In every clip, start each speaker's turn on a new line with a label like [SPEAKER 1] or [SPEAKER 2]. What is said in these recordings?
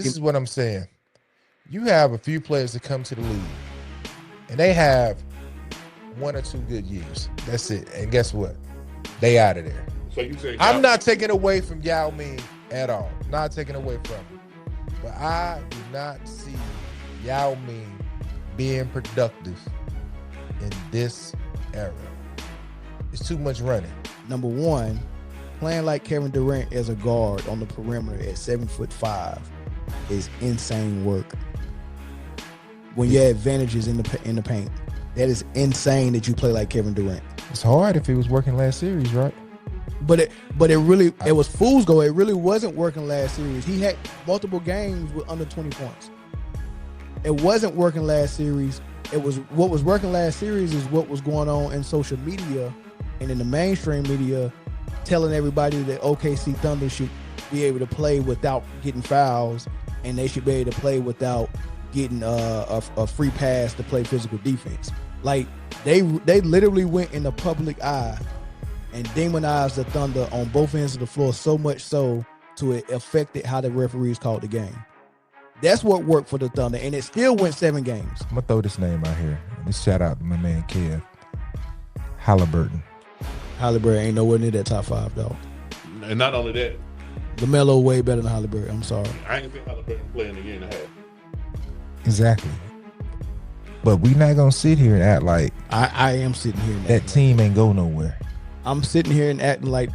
[SPEAKER 1] This is what I'm saying. You have a few players that come to the league, and they have 1 or 2 good years. That's it. And guess what? They out of there.
[SPEAKER 2] So you say
[SPEAKER 1] I'm not taking away from Yao Ming at all. Not taking away from him. But I do not see Yao Ming being productive in this era. It's too much running.
[SPEAKER 3] Number one, playing like Kevin Durant as a guard on the perimeter at 7'5" is insane work. When your advantages in the paint, that is insane that you play like Kevin Durant.
[SPEAKER 1] It's hard if he was working last series, right?
[SPEAKER 3] But it was fool's gold. It really wasn't working last series. He had multiple games with under 20 points. It wasn't working last series. It was what was working last series is what was going on in social media and in the mainstream media, telling everybody that OKC Thunder should be able to play without getting fouls, and they should be able to play without getting a free pass to play physical defense. Like they literally went in the public eye and demonized the Thunder on both ends of the floor, so much so to it affected how the referees called the game. That's what worked for the Thunder, and it still went 7 games.
[SPEAKER 1] I'm gonna throw this name out here. This shout out to my man Kev. Halliburton.
[SPEAKER 3] Halliburton ain't nowhere near that top 5, dog.
[SPEAKER 2] And not only that,
[SPEAKER 3] LaMelo way better than Halliburton. I'm sorry.
[SPEAKER 2] I ain't think Halliburton playing a year and a half.
[SPEAKER 1] Exactly. But we not gonna sit here and act like
[SPEAKER 3] I am sitting here and
[SPEAKER 1] that team ain't go nowhere.
[SPEAKER 3] I'm sitting here and acting like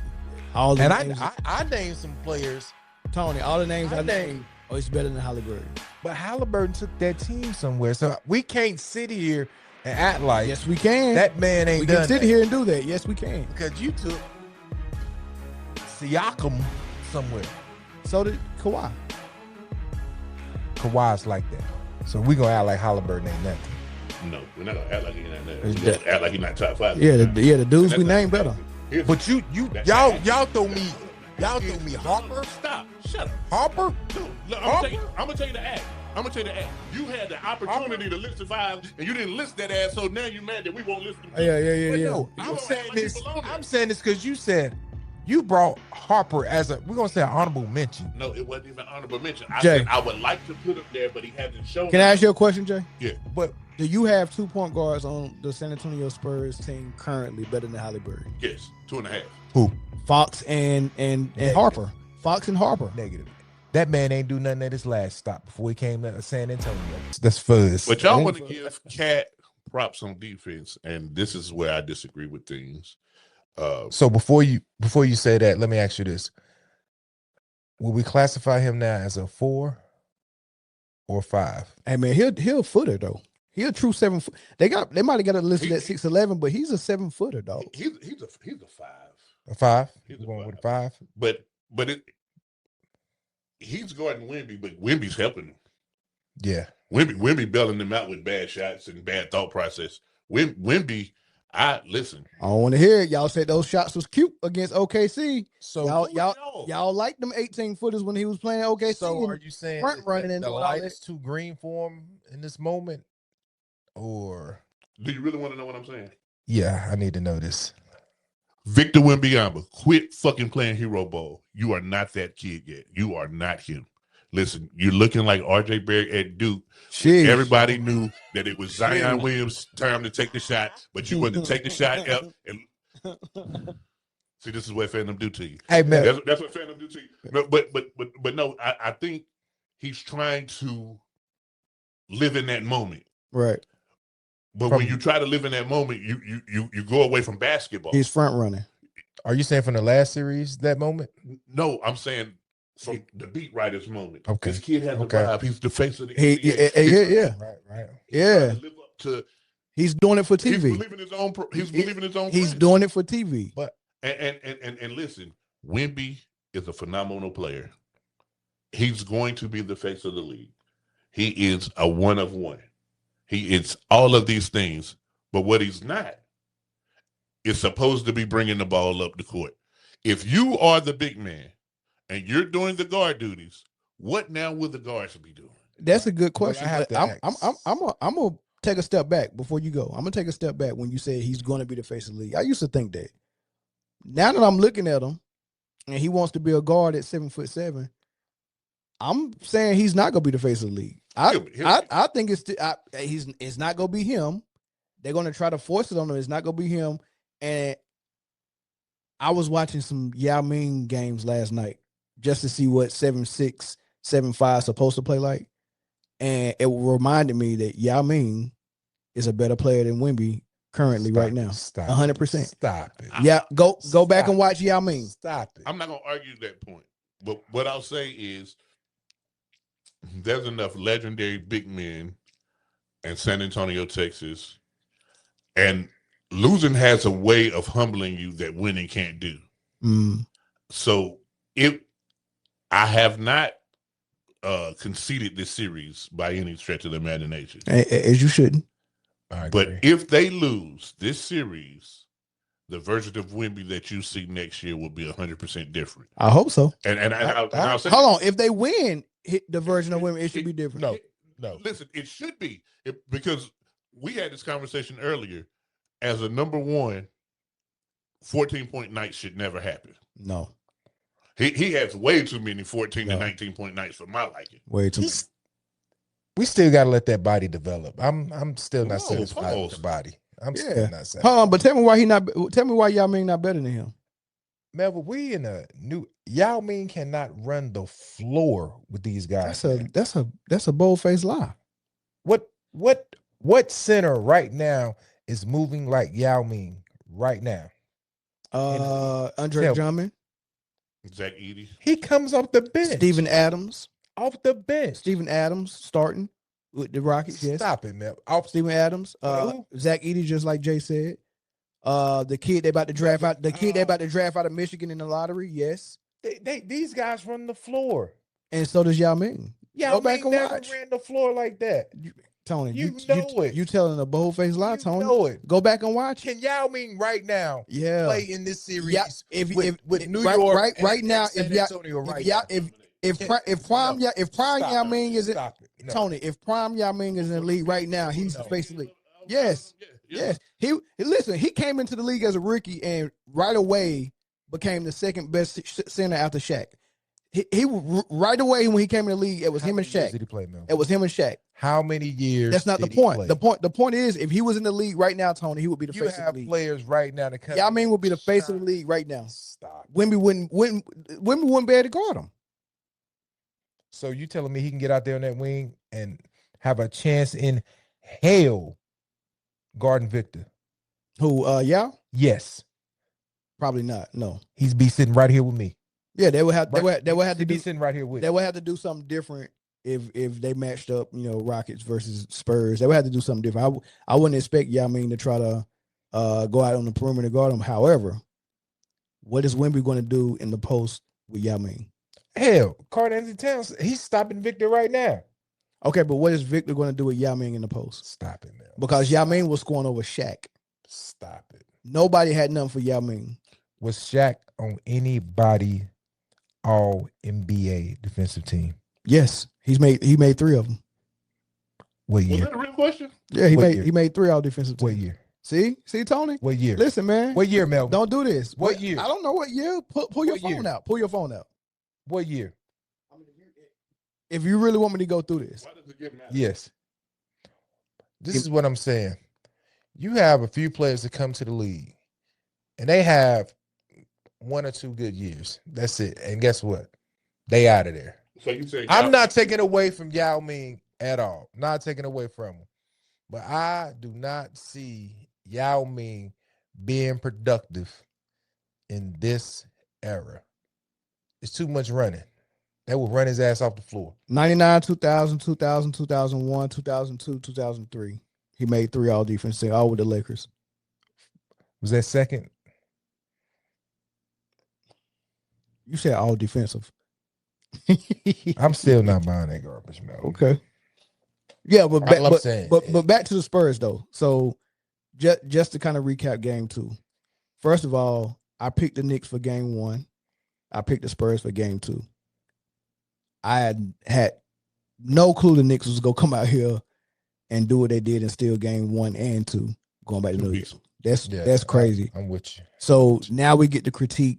[SPEAKER 3] all the
[SPEAKER 1] and
[SPEAKER 3] names.
[SPEAKER 1] I named some players,
[SPEAKER 3] Tony, all the names I named, oh, it's better than Halliburton.
[SPEAKER 1] but Halliburton took that team somewhere. So we can't sit here and act like
[SPEAKER 3] Yes, we can.
[SPEAKER 1] that man ain't
[SPEAKER 3] we
[SPEAKER 1] done
[SPEAKER 3] can sit
[SPEAKER 1] that.
[SPEAKER 3] here and do that. Yes, we can.
[SPEAKER 1] Because you took Siakam somewhere.
[SPEAKER 3] So did Kawhi.
[SPEAKER 1] Kawhi's like that. So we gonna act like Halliburton ain't nothing.
[SPEAKER 2] No, we're not gonna act like he's not there. We're gonna act like he's not top 5.
[SPEAKER 3] Yeah, the dudes we named better.
[SPEAKER 1] But y'all throw me Harper.
[SPEAKER 2] Stop. Shut up.
[SPEAKER 1] Harper?
[SPEAKER 2] Dude, look, I'm gonna tell you the act. You had the opportunity to list the 5, and you didn't list that ass. So now you're mad that we won't list them.
[SPEAKER 1] But no, I'm saying this because you said you brought Harper as we're gonna say an honorable mention.
[SPEAKER 2] No, it wasn't even honorable mention. I
[SPEAKER 3] Jay.
[SPEAKER 2] said I would like to put him there, but he hasn't shown.
[SPEAKER 3] Can I ask you a question, Jay?
[SPEAKER 2] Yeah.
[SPEAKER 1] But
[SPEAKER 3] Do you have 2 point guards on the San Antonio Spurs team currently better than Halliburton?
[SPEAKER 2] Yes, 2.5.
[SPEAKER 1] who?
[SPEAKER 3] Fox and Harper. Fox and Harper.
[SPEAKER 1] Negative. That man ain't do nothing at his last stop before he came to San Antonio. That's fuzz.
[SPEAKER 2] But y'all want to give Cat props on defense, and this is where I disagree with things.
[SPEAKER 1] So before you say that, let me ask you this: will we classify him now as a 4 or 5?
[SPEAKER 3] Hey man, he'll footer though. He a true 7 foot. They might have got it listed at 6'11", but he's a 7 footer, dog.
[SPEAKER 2] He's a 5.
[SPEAKER 1] A 5?
[SPEAKER 2] He's
[SPEAKER 1] You
[SPEAKER 2] a
[SPEAKER 1] going with a
[SPEAKER 2] 5.
[SPEAKER 1] 5?
[SPEAKER 2] But he's guarding Wemby, but Wemby's helping him.
[SPEAKER 1] Yeah.
[SPEAKER 2] Wemby bailing him out with bad shots and bad thought process. Wemby, listen.
[SPEAKER 3] I don't want to hear it. Y'all said those shots was cute against OKC.
[SPEAKER 1] So
[SPEAKER 3] y'all liked them 18 footers when he was playing OKC.
[SPEAKER 1] So are you saying
[SPEAKER 3] front running
[SPEAKER 1] that
[SPEAKER 3] and
[SPEAKER 1] the
[SPEAKER 3] all
[SPEAKER 1] light
[SPEAKER 3] that?
[SPEAKER 1] is too green for him in this moment? Or
[SPEAKER 2] Do you really want to know what I'm saying?
[SPEAKER 1] yeah, I need to know this.
[SPEAKER 2] Victor Wembanyama, quit fucking playing hero ball. You are not that kid yet. You are not him. Listen, you're looking like RJ Barrett at Duke.
[SPEAKER 3] Jeez.
[SPEAKER 2] Everybody knew that it was Zion Williams' time to take the shot, but you wanted to take the shot up. And see, this is what fandom do to you.
[SPEAKER 1] Hey man,
[SPEAKER 2] That's what fandom do to you. No, but no, I think he's trying to live in that moment.
[SPEAKER 3] Right.
[SPEAKER 2] But when you try to live in that moment, you go away from basketball.
[SPEAKER 3] He's front running.
[SPEAKER 1] are you saying from the last series that moment?
[SPEAKER 2] No, I'm saying from the beat writers moment.
[SPEAKER 1] Okay.
[SPEAKER 2] This kid has a
[SPEAKER 1] Okay.
[SPEAKER 2] vibe. He's the face of the
[SPEAKER 3] Yeah.
[SPEAKER 1] Right.
[SPEAKER 3] Yeah.
[SPEAKER 2] Live up to,
[SPEAKER 3] He's doing it for
[SPEAKER 2] he's
[SPEAKER 3] TV.
[SPEAKER 2] believing his own. He's believing his own.
[SPEAKER 3] He's
[SPEAKER 2] plan.
[SPEAKER 3] doing it for TV.
[SPEAKER 1] But
[SPEAKER 2] And listen, Wemby is a phenomenal player. He's going to be the face of the league. He is a one of one. He is all of these things, but what he's not is supposed to be bringing the ball up the court. If you are the big man and you're doing the guard duties, what now will the guards be doing?
[SPEAKER 3] That's a good question.
[SPEAKER 1] I have to
[SPEAKER 3] I'm gonna take a step back before you go. I'm gonna take a step back when you say he's going to be the face of the league. I used to think that. Now that I'm looking at him, and he wants to be a guard at 7'7", I'm saying he's not gonna be the face of the league. I think it's not gonna be him. They're gonna try to force it on him. It's not gonna be him. And I was watching some Yao Ming games last night just to see what 7'6", 7'5" supposed to play like, and it reminded me that Yao Ming is a better player than Wemby currently right now. 100%.
[SPEAKER 1] Stop it.
[SPEAKER 3] Yeah, go back and watch Yao Ming.
[SPEAKER 1] Stop it.
[SPEAKER 2] I'm not gonna argue that point, but what I'll say is there's enough legendary big men in San Antonio, Texas, and losing has a way of humbling you that winning can't do. So if I have not conceded this series by any stretch of the imagination,
[SPEAKER 3] as you shouldn't.
[SPEAKER 2] But if they lose this series, the version of Wemby that you see next year will be 100% different.
[SPEAKER 3] I hope so.
[SPEAKER 2] And I'll say,
[SPEAKER 3] hold on, if they win the version of Wemby, it should be different.
[SPEAKER 1] No.
[SPEAKER 2] Listen, it should be because we had this conversation earlier. As a number one, 14-point nights should never happen.
[SPEAKER 3] No.
[SPEAKER 2] He has way too many 14 and 19-point nights for my liking.
[SPEAKER 3] Way too many.
[SPEAKER 1] We still got to let that body develop. I'm still not satisfied with the body. I'm still not satisfied.
[SPEAKER 3] Hold on, but tell me why Yao Ming not better than him.
[SPEAKER 1] Melvin, we in a new Yao Ming cannot run the floor with these guys.
[SPEAKER 3] That's a bold-faced lie.
[SPEAKER 1] What center right now is moving like Yao Ming right now?
[SPEAKER 3] Andre Drummond.
[SPEAKER 2] Zach Edey.
[SPEAKER 1] He comes off the bench.
[SPEAKER 3] Steven Adams.
[SPEAKER 1] Off the bench.
[SPEAKER 3] Steven Adams starting with the Rockets. Yes.
[SPEAKER 1] Stop it, man.
[SPEAKER 3] Steven Adams. Zach Edey, just like Jay said. The kid they about to draft out. The kid they about to draft out of Michigan in the lottery. Yes.
[SPEAKER 1] These guys run the floor.
[SPEAKER 3] And so does Yao Ming.
[SPEAKER 1] Yao Ming never ran the floor like that.
[SPEAKER 3] Tony,
[SPEAKER 1] you know it.
[SPEAKER 3] You telling a bold-faced lie, Tony.
[SPEAKER 1] You know it.
[SPEAKER 3] Go back and watch.
[SPEAKER 1] Can Yao Ming right now play in this series with New York
[SPEAKER 3] right now? If prime Yao Ming is Tony, if prime Yao Ming is in the league right now, he's the face of the league. Yes. He came into the league as a rookie and right away became the second best center after Shaq. He right away when he came in the league, it was him and Shaq.
[SPEAKER 1] Did he play, Mel?
[SPEAKER 3] It was him and Shaq.
[SPEAKER 1] How many years?
[SPEAKER 3] That's not the point. The point is, if he was in the league right now, Tony, he would be the face of the league.
[SPEAKER 1] Players right now to come.
[SPEAKER 3] Yao Ming would be the face of the league right now.
[SPEAKER 1] Stop.
[SPEAKER 3] Wemby wouldn't be able to guard him.
[SPEAKER 1] So you telling me he can get out there on that wing and have a chance in hell guarding Victor?
[SPEAKER 3] Who? Yao?
[SPEAKER 1] Yes.
[SPEAKER 3] Probably not. No.
[SPEAKER 1] He's be sitting right here with me.
[SPEAKER 3] Yeah, they would have to
[SPEAKER 1] be sitting right here with.
[SPEAKER 3] They would have to do something different if they matched up, Rockets versus Spurs. They would have to do something different. I wouldn't expect Yao Ming to try to go out on the perimeter guard him. However, what is Wemby going to do in the post with Yao Ming?
[SPEAKER 1] Hell, Karl-Anthony Towns, he's stopping Victor right now.
[SPEAKER 3] Okay, but what is Victor going to do with Yao Ming in the post?
[SPEAKER 1] Stop it, man.
[SPEAKER 3] Because Yao Ming was scoring over Shaq.
[SPEAKER 1] Stop it.
[SPEAKER 3] Nobody had nothing for Yao Ming.
[SPEAKER 1] Was Shaq on anybody all NBA defensive team?
[SPEAKER 3] Yes, he made 3 of them.
[SPEAKER 1] What year?
[SPEAKER 2] Was that a real question?
[SPEAKER 3] Yeah, he made 3 all defensive team.
[SPEAKER 1] What year?
[SPEAKER 3] See, Tony?
[SPEAKER 1] What year?
[SPEAKER 3] Listen, man.
[SPEAKER 1] What year, Melvin?
[SPEAKER 3] Don't do this.
[SPEAKER 1] What year?
[SPEAKER 3] I don't know what year. Pull your phone out. Pull your phone out.
[SPEAKER 1] What year?
[SPEAKER 3] If you really want me to go through this.
[SPEAKER 2] Why does it get mad?
[SPEAKER 1] Yes. This is what I'm saying. You have a few players that come to the league, and they have 1 or 2 good years. That's it. And guess what? They out of there.
[SPEAKER 2] So you say
[SPEAKER 1] I'm not taking away from Yao Ming at all. Not taking away from him. But I do not see Yao Ming being productive in this era. It's too much running. They will run his ass off the floor.
[SPEAKER 3] 99, 2000, 2000, 2001, 2002, 2003. He made 3 all defense, all with the Lakers.
[SPEAKER 1] Was that second?
[SPEAKER 3] You said all defensive.
[SPEAKER 1] I'm still not buying that garbage, man.
[SPEAKER 3] Okay. Yeah, but back to the Spurs though. So just to kind of recap game 2. First of all, I picked the Knicks for game 1. I picked the Spurs for game 2. I had no clue the Knicks was gonna come out here and do what they did and steal game 1 and 2, going back to New York. That's crazy.
[SPEAKER 1] I'm with you.
[SPEAKER 3] So now we get to critique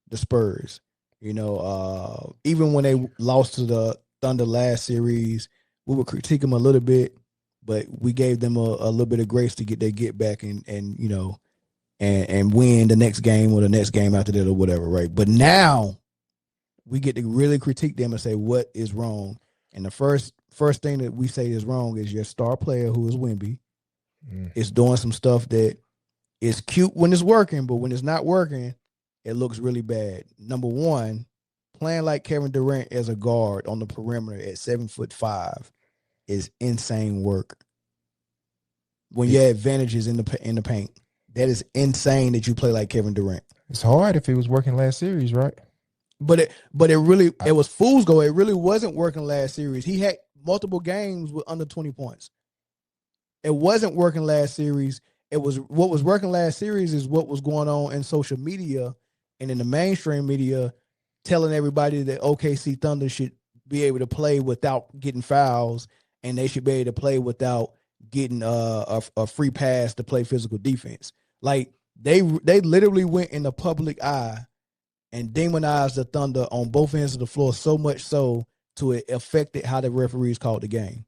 [SPEAKER 3] the Spurs. Even when they lost to the Thunder last series, we would critique them a little bit, but we gave them a little bit of grace to get their get back and win the next game or the next game after that or whatever, right? But now we get to really critique them and say what is wrong. And the first thing that we say is wrong is your star player, who is Wemby, is doing some stuff that is cute when it's working, but when it's not working, it looks really bad. Number one, playing like Kevin Durant as a guard on the perimeter at 7'5" is insane work. When your advantage is in the paint, that is insane that you play like Kevin Durant.
[SPEAKER 1] It's hard if it was working last series, right?
[SPEAKER 3] But it was fool's gold. It really wasn't working last series. He had multiple games with under 20 points. It wasn't working last series. It was what was working last series is what was going on in social media and in the mainstream media, telling everybody that OKC Thunder should be able to play without getting fouls, and they should be able to play without getting a free pass to play physical defense. Like they literally went in the public eye and demonized the Thunder on both ends of the floor, so much so to it affected how the referees called the game.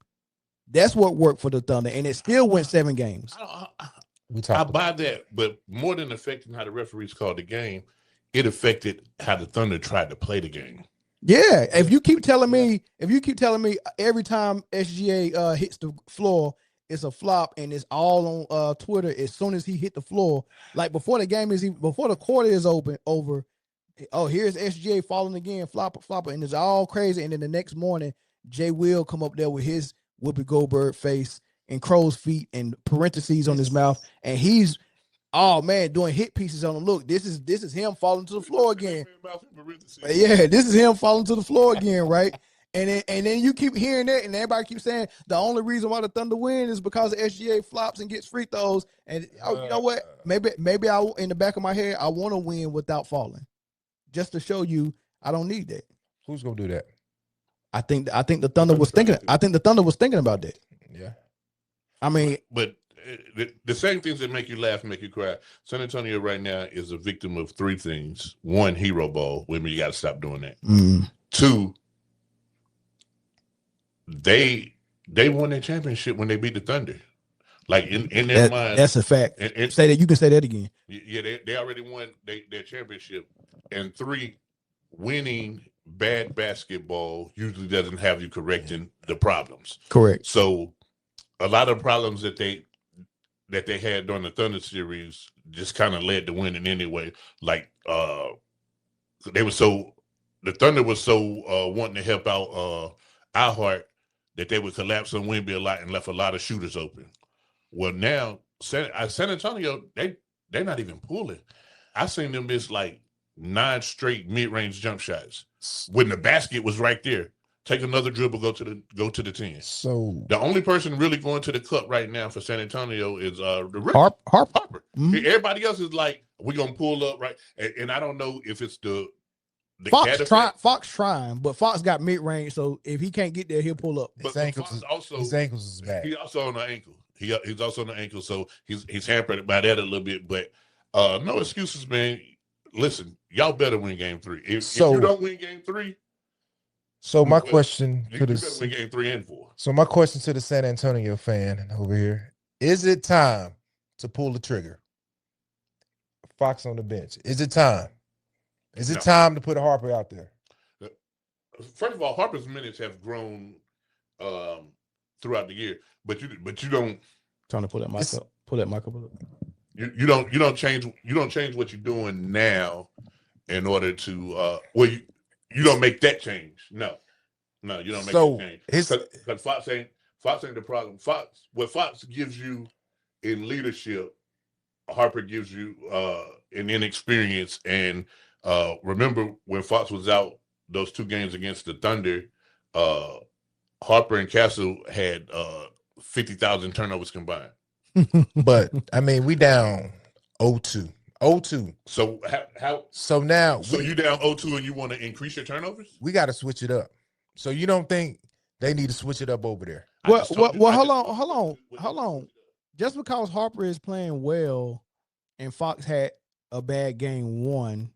[SPEAKER 3] That's what worked for the Thunder, and it still went 7 games.
[SPEAKER 2] I buy that, but more than affecting how the referees called the game, it affected how the Thunder tried to play the game.
[SPEAKER 3] Yeah, if you keep telling me every time SGA hits the floor, it's a flop, and it's all on Twitter as soon as he hit the floor, like before the game is even, before the quarter is over. Oh, here's SGA falling again, flopper, and it's all crazy. And then the next morning, Jay Will come up there with his Whoopi Goldberg face and crow's feet and parentheses on his mouth, and he's doing hit pieces on him. Look, this is him falling to the floor again. Yeah, this is him falling to the floor again, right? And then you keep hearing that, and everybody keeps saying the only reason why the Thunder win is because SGA flops and gets free throws. And you know what? Maybe I, in the back of my head, I want to win without falling, just to show you I don't need that.
[SPEAKER 1] Who's gonna do that?
[SPEAKER 3] I think the Thunder was thinking. I think the Thunder was thinking about that.
[SPEAKER 1] Yeah.
[SPEAKER 3] I mean,
[SPEAKER 2] but the same things that make you laugh make you cry. San Antonio right now is a victim of 3 things. 1, hero ball. Women, you got to stop doing that. 2, they won their championship when they beat the Thunder. Like in their mind,
[SPEAKER 3] that's a fact. And say that, you can say that again.
[SPEAKER 2] Yeah, they already won their championship. And 3, winning bad basketball usually doesn't have you correcting the problems.
[SPEAKER 3] Correct.
[SPEAKER 2] So a lot of problems that they had during the Thunder series just kind of led to winning anyway. Like the Thunder was so wanting to help out Iheart that they would collapse on Wemby a lot and left a lot of shooters open. Well, now San Antonio, they're not even pulling. I seen them miss like 9 straight mid-range jump shots when the basket was right there. Take another dribble, go to the 10.
[SPEAKER 1] So
[SPEAKER 2] the only person really going to the cup right now for San Antonio is the
[SPEAKER 3] Harper.
[SPEAKER 2] Mm-hmm. Everybody else is like, we're gonna pull up, right? And I don't know if it's the
[SPEAKER 3] Fox trying, but Fox got mid-range, so if he can't get there, he'll pull up.
[SPEAKER 2] But
[SPEAKER 1] his ankles is bad.
[SPEAKER 2] He's also on the ankle. He's also on the ankle, so he's hampered by that a little bit. But no excuses, man. Listen, y'all better win game 3. If you don't win game 3.
[SPEAKER 1] So my question
[SPEAKER 2] to the win game 3 and 4.
[SPEAKER 1] So my question to the San Antonio fan over here: is it time to pull the trigger? Fox on the bench. Is it time? Is it time to put Harper out there?
[SPEAKER 2] First of all, Harper's minutes have grown throughout the year, but you don't.
[SPEAKER 3] Trying to pull that mic up. Pull that mic up.
[SPEAKER 2] You don't change what you're doing now in order to you don't make that change. No, you don't make that change. Because Fox ain't the problem. What Fox gives you in leadership, Harper gives you in inexperience. And remember when Fox was out those 2 games against the Thunder, Harper and Castle had 50,000 turnovers combined.
[SPEAKER 1] But I mean, we down 0-2. 0-2.
[SPEAKER 2] So how?
[SPEAKER 1] So now,
[SPEAKER 2] you down 0-2 and you want to increase your turnovers?
[SPEAKER 1] We got to switch it up. So you don't think they need to switch it up over there?
[SPEAKER 3] Well, hold on. Just because Harper is playing well and Fox had a bad game 1,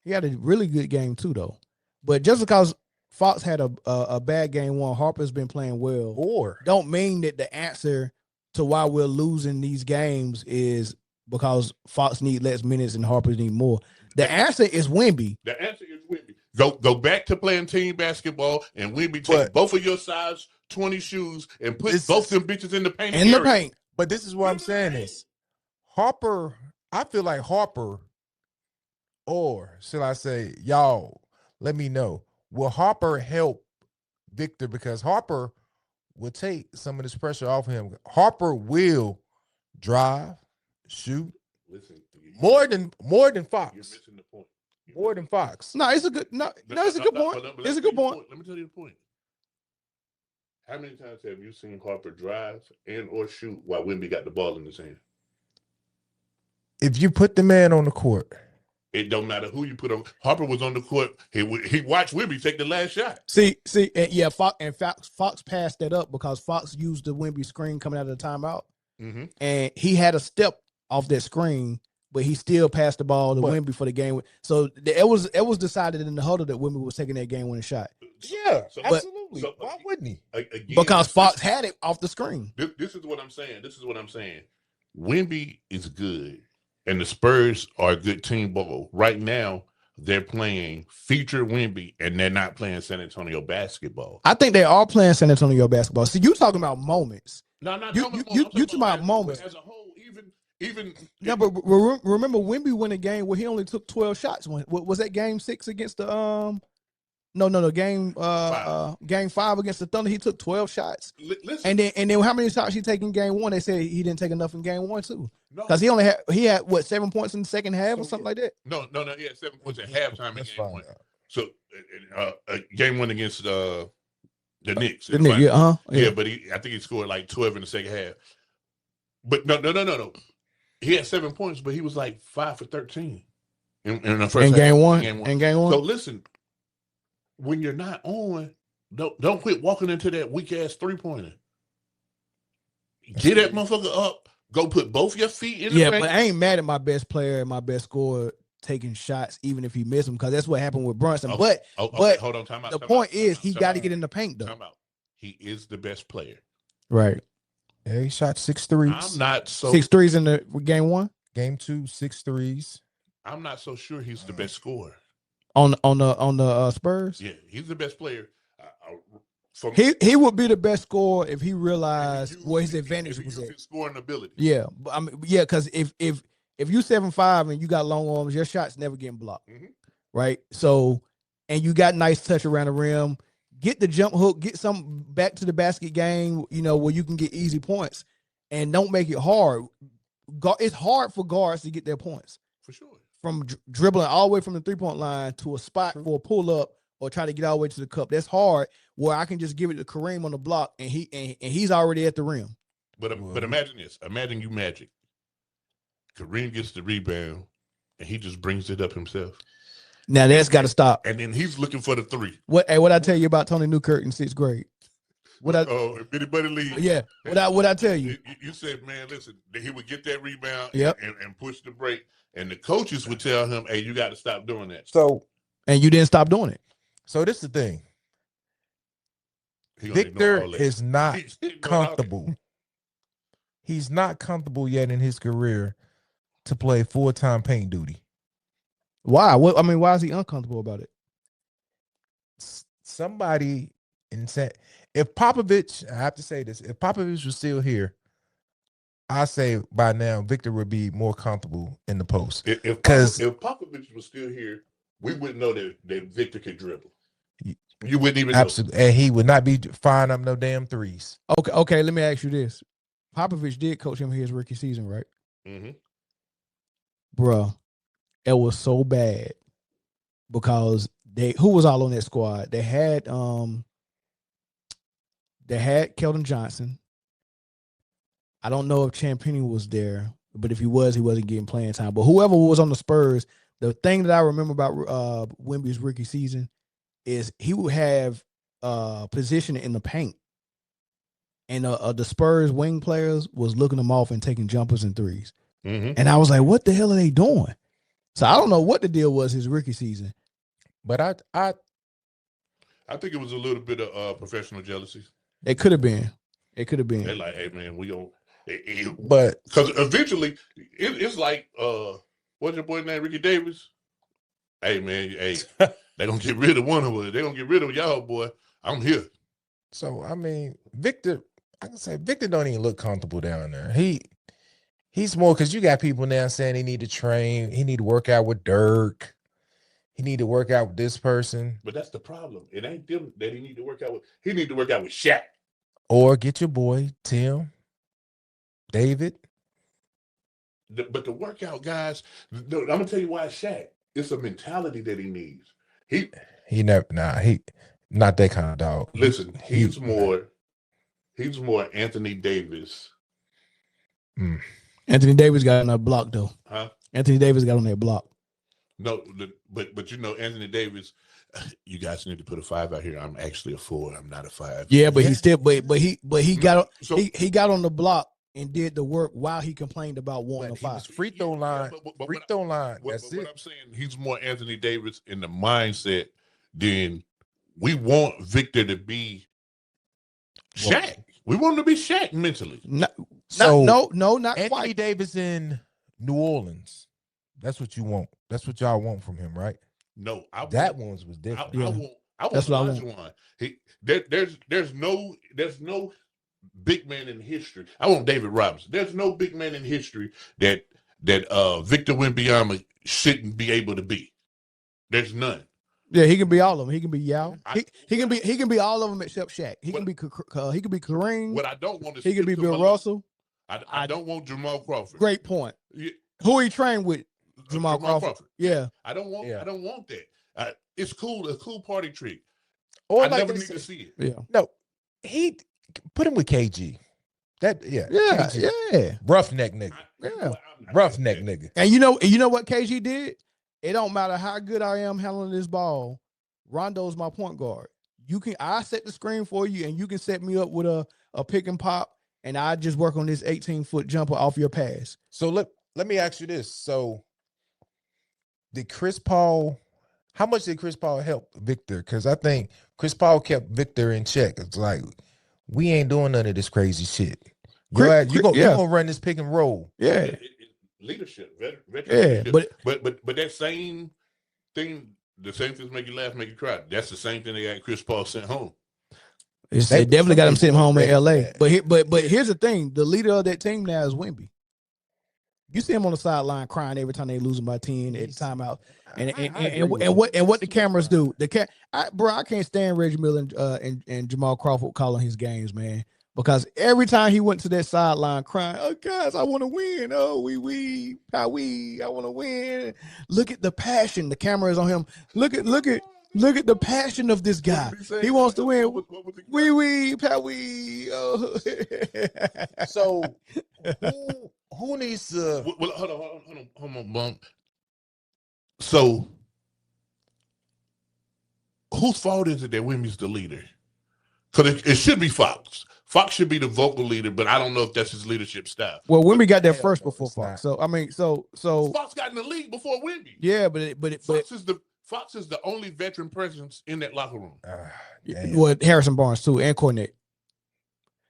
[SPEAKER 3] He had a really good game too, though. But just because Fox had a bad game one, Harper's been playing well. Don't mean that the answer to why we're losing these games is because Fox need less minutes and Harper's need more. The answer is Wemby.
[SPEAKER 2] The answer is Wemby. Go back to playing team basketball and Wemby take both of your size 20 shoes and put both them bitches in the paint.
[SPEAKER 3] In the paint.
[SPEAKER 1] But this is what I'm saying is Harper, I feel like Harper, or should I say, y'all, let me know. Will Harper help Victor? Because Harper will take some of this pressure off him. Harper will drive, shoot.
[SPEAKER 2] Listen,
[SPEAKER 1] more than Fox.
[SPEAKER 2] You're missing the point.
[SPEAKER 1] More than Fox.
[SPEAKER 3] No, it's a good it's a good point. It's a good point.
[SPEAKER 2] Let me tell you the point. How many times have you seen Harper drive and or shoot while Wemby got the ball in his hand?
[SPEAKER 1] If you put the man on the court,
[SPEAKER 2] it don't matter who you put on. Harper was on the court. He watched Wemby take the last shot.
[SPEAKER 3] See, and yeah, Fox passed that up because Fox used the Wemby screen coming out of the timeout, and he had a step off that screen, but he still passed the ball to Wemby for the game. So it was decided in the huddle that Wemby was taking that game-winning shot.
[SPEAKER 1] Yeah, absolutely. Why wouldn't he?
[SPEAKER 2] Again,
[SPEAKER 3] because Fox had it off the screen.
[SPEAKER 2] This is what I'm saying. Wemby is good. And the Spurs are a good team ball. Right now, they're playing feature Wemby, and they're not playing San Antonio basketball.
[SPEAKER 3] I think they are playing San Antonio basketball. See, you talking about moments.
[SPEAKER 2] No, not
[SPEAKER 3] you talking about moments.
[SPEAKER 2] As a whole, even.
[SPEAKER 3] Yeah, but remember Wemby won a game where he only took 12 shots. Was that game 6 against the game 5 against the Thunder? He took 12 shots.
[SPEAKER 2] Listen.
[SPEAKER 3] And then how many shots he take in game 1? They said he didn't take enough in game 1 too. Because he had what, 7 points in the second half or something like that?
[SPEAKER 2] No, he had 7 points at halftime in game 1. So game 1 against the Knicks.
[SPEAKER 3] The Knicks, yeah.
[SPEAKER 2] Yeah, but I think he scored like 12 in the second half. But no. He had 7 points, but he was like 5 for 13 in the first
[SPEAKER 3] game
[SPEAKER 2] half.
[SPEAKER 3] In game one.
[SPEAKER 2] So listen, when you're not on, don't quit walking into that weak ass 3-pointer. Get that motherfucker up. Go put both your feet in the paint.
[SPEAKER 3] But I ain't mad at my best player and my best scorer taking shots, even if he missed them, because that's what happened with Brunson. But
[SPEAKER 2] hold on, time out.
[SPEAKER 3] The point is, he got to get in the paint, though.
[SPEAKER 2] Time out. He is the best player.
[SPEAKER 3] Right.
[SPEAKER 1] Yeah, he shot 6 threes.
[SPEAKER 2] I'm not so
[SPEAKER 3] 6 threes in the game 1.
[SPEAKER 1] Game 2, 6 threes.
[SPEAKER 2] I'm not so sure he's the best scorer
[SPEAKER 3] on the Spurs.
[SPEAKER 2] Yeah, he's the best player.
[SPEAKER 3] He would be the best scorer if he realized where his advantage was at.
[SPEAKER 2] His scoring ability.
[SPEAKER 3] Yeah, because if you 7'5" and you got long arms, your shots never getting blocked, right? So, and you got nice touch around the rim. Get the jump hook. Get some back to the basket game. Where you can get easy points, and don't make it hard. It's hard for guards to get their points
[SPEAKER 2] for sure. From
[SPEAKER 3] dribbling all the way from the 3-point line to a spot for a pull up or try to get all the way to the cup. That's hard. Where I can just give it to Kareem on the block and he's already at the rim.
[SPEAKER 2] But imagine this. Imagine you Magic. Kareem gets the rebound and he just brings it up himself.
[SPEAKER 3] Now that's got to stop.
[SPEAKER 2] And then he's looking for the 3.
[SPEAKER 3] What I tell you about Tony Newkirk in 6th grade?
[SPEAKER 2] If anybody leaves.
[SPEAKER 3] Yeah. What I tell you?
[SPEAKER 2] You said, man, listen, he would get that rebound and push the break. And the coaches would tell him, hey, you got to stop doing that.
[SPEAKER 3] And you didn't stop doing it.
[SPEAKER 1] So this is the thing. Victor is not comfortable. He's not comfortable yet in his career to play full-time paint duty.
[SPEAKER 3] Why? Why is he uncomfortable about it?
[SPEAKER 1] Somebody if Popovich, I have to say this, if Popovich was still here, I say by now Victor would be more comfortable in the post.
[SPEAKER 2] If Popovich was still here, we wouldn't know that Victor could dribble. You wouldn't even know.
[SPEAKER 1] Absolutely. And he would not be firing up no damn 3s.
[SPEAKER 3] Okay, let me ask you this. Popovich did coach him his rookie season, right?
[SPEAKER 2] Mm-hmm.
[SPEAKER 3] Bruh, it was so bad because who was all on that squad? They had Keldon Johnson. I don't know if Champagnie was there, but if he wasn't getting playing time. But whoever was on the Spurs, the thing that I remember about Wemby's rookie season is he would have position in the paint. And the Spurs wing players was looking them off and taking jumpers and 3s.
[SPEAKER 2] Mm-hmm.
[SPEAKER 3] And I was like, what the hell are they doing? So I don't know what the deal was his rookie season.
[SPEAKER 1] But I
[SPEAKER 2] think it was a little bit of professional jealousy.
[SPEAKER 3] It could have been.
[SPEAKER 2] They're like, hey man, we don't.
[SPEAKER 1] but
[SPEAKER 2] Because eventually, it's like, what's your boy name, Ricky Davis? Hey man, hey, they gonna get rid of one of us. They gonna get rid of y'all, boy. I'm here.
[SPEAKER 1] So I mean, Victor, I can say Victor don't even look comfortable down there. He's more because you got people now saying he need to train, he need to work out with Dirk, he need to work out with this person.
[SPEAKER 2] But that's the problem. It ain't them that he need to work out with. He need to work out with Shaq.
[SPEAKER 1] Or get your boy Tim, David.
[SPEAKER 2] But the workout guys, I'm gonna tell you why Shaq. It's a mentality that he needs. He
[SPEAKER 1] not that kind of dog.
[SPEAKER 2] Listen, he's more Anthony Davis.
[SPEAKER 3] Anthony Davis got on that block though.
[SPEAKER 2] Huh?
[SPEAKER 3] Anthony Davis got on that block.
[SPEAKER 2] No, but you know Anthony Davis. You guys need to put a 5 out here. I'm actually a 4. I'm not a 5.
[SPEAKER 3] Yeah, but he still, but he got
[SPEAKER 2] So-
[SPEAKER 3] he got on the block and did the work while he complained about wanting a
[SPEAKER 1] He was
[SPEAKER 3] 5.
[SPEAKER 1] free throw line. Free throw line.
[SPEAKER 2] What
[SPEAKER 1] That's it.
[SPEAKER 2] I'm saying, he's more Anthony Davis in the mindset than we want Victor to be Shaq. We want him to be Shaq mentally.
[SPEAKER 3] Not
[SPEAKER 1] Anthony
[SPEAKER 3] quite.
[SPEAKER 1] Davis in New Orleans. That's what you want. That's what y'all want from him, right?
[SPEAKER 2] No,
[SPEAKER 1] That one's was different.
[SPEAKER 2] I want
[SPEAKER 3] That's what I want.
[SPEAKER 2] Olajuwon. There's no big man in history. I want David Robinson. There's no big man in history that Victor Wembanyama shouldn't be able to be. There's none.
[SPEAKER 3] Yeah, he can be all of them. He can be Yao. He can be all of them except Shaq. He can be Kareem.
[SPEAKER 2] What I don't want is
[SPEAKER 3] He can be Bill Russell.
[SPEAKER 2] I don't want Jamal Crawford.
[SPEAKER 3] Great point.
[SPEAKER 2] Yeah.
[SPEAKER 3] Who he trained with? Jamal Crawford. Yeah.
[SPEAKER 2] I don't want that. It's cool. A cool party trick.
[SPEAKER 1] Or
[SPEAKER 2] I
[SPEAKER 1] like
[SPEAKER 2] never
[SPEAKER 1] they
[SPEAKER 2] need
[SPEAKER 1] say-
[SPEAKER 2] to see it.
[SPEAKER 3] Yeah.
[SPEAKER 1] No, he put him with KG. KG.
[SPEAKER 3] Yeah.
[SPEAKER 1] Roughneck nigga.
[SPEAKER 3] Yeah.
[SPEAKER 1] Roughneck nigga.
[SPEAKER 3] And you know what KG did? It don't matter how good I am handling this ball. Rondo's my point guard. I set the screen for you, and you can set me up with a pick and pop, and I just work on this 18-foot jumper off your pass.
[SPEAKER 1] So let me ask you this. So how much did Chris Paul help Victor? Because I think Chris Paul kept Victor in check. It's like, we ain't doing none of this crazy shit. You're gonna run this pick and roll.
[SPEAKER 3] Yeah.
[SPEAKER 2] Leadership, veteran
[SPEAKER 3] Yeah,
[SPEAKER 2] leadership. But that same thing, the same things make you laugh, make you cry. That's the same thing they got Chris Paul sent home.
[SPEAKER 3] They definitely got him sent home in LA. But here's the thing: the leader of that team now is Wemby. You see him on the sideline crying every time they lose him by 10 at the timeout. And what the cameras do? I can't stand Reggie Miller and Jamal Crawford calling his games, man. Because every time he went to that sideline crying, oh guys, I want to win. Oh, I want to win. Look at the passion. The camera is on him. Look at the passion of this guy. He wants to win. Oh.
[SPEAKER 1] So who needs to?
[SPEAKER 2] Well, hold on, Bump. So, whose fault is it that Wemby's the leader? Because it should be Fox. Fox should be the vocal leader, but I don't know if that's his leadership style.
[SPEAKER 3] Well, Wemby got there first before Fox. So I mean, so
[SPEAKER 2] Fox got in the league before Wemby.
[SPEAKER 3] Yeah, but
[SPEAKER 2] Fox is the only veteran presence in that locker room.
[SPEAKER 3] With Harrison Barnes too and Cornette.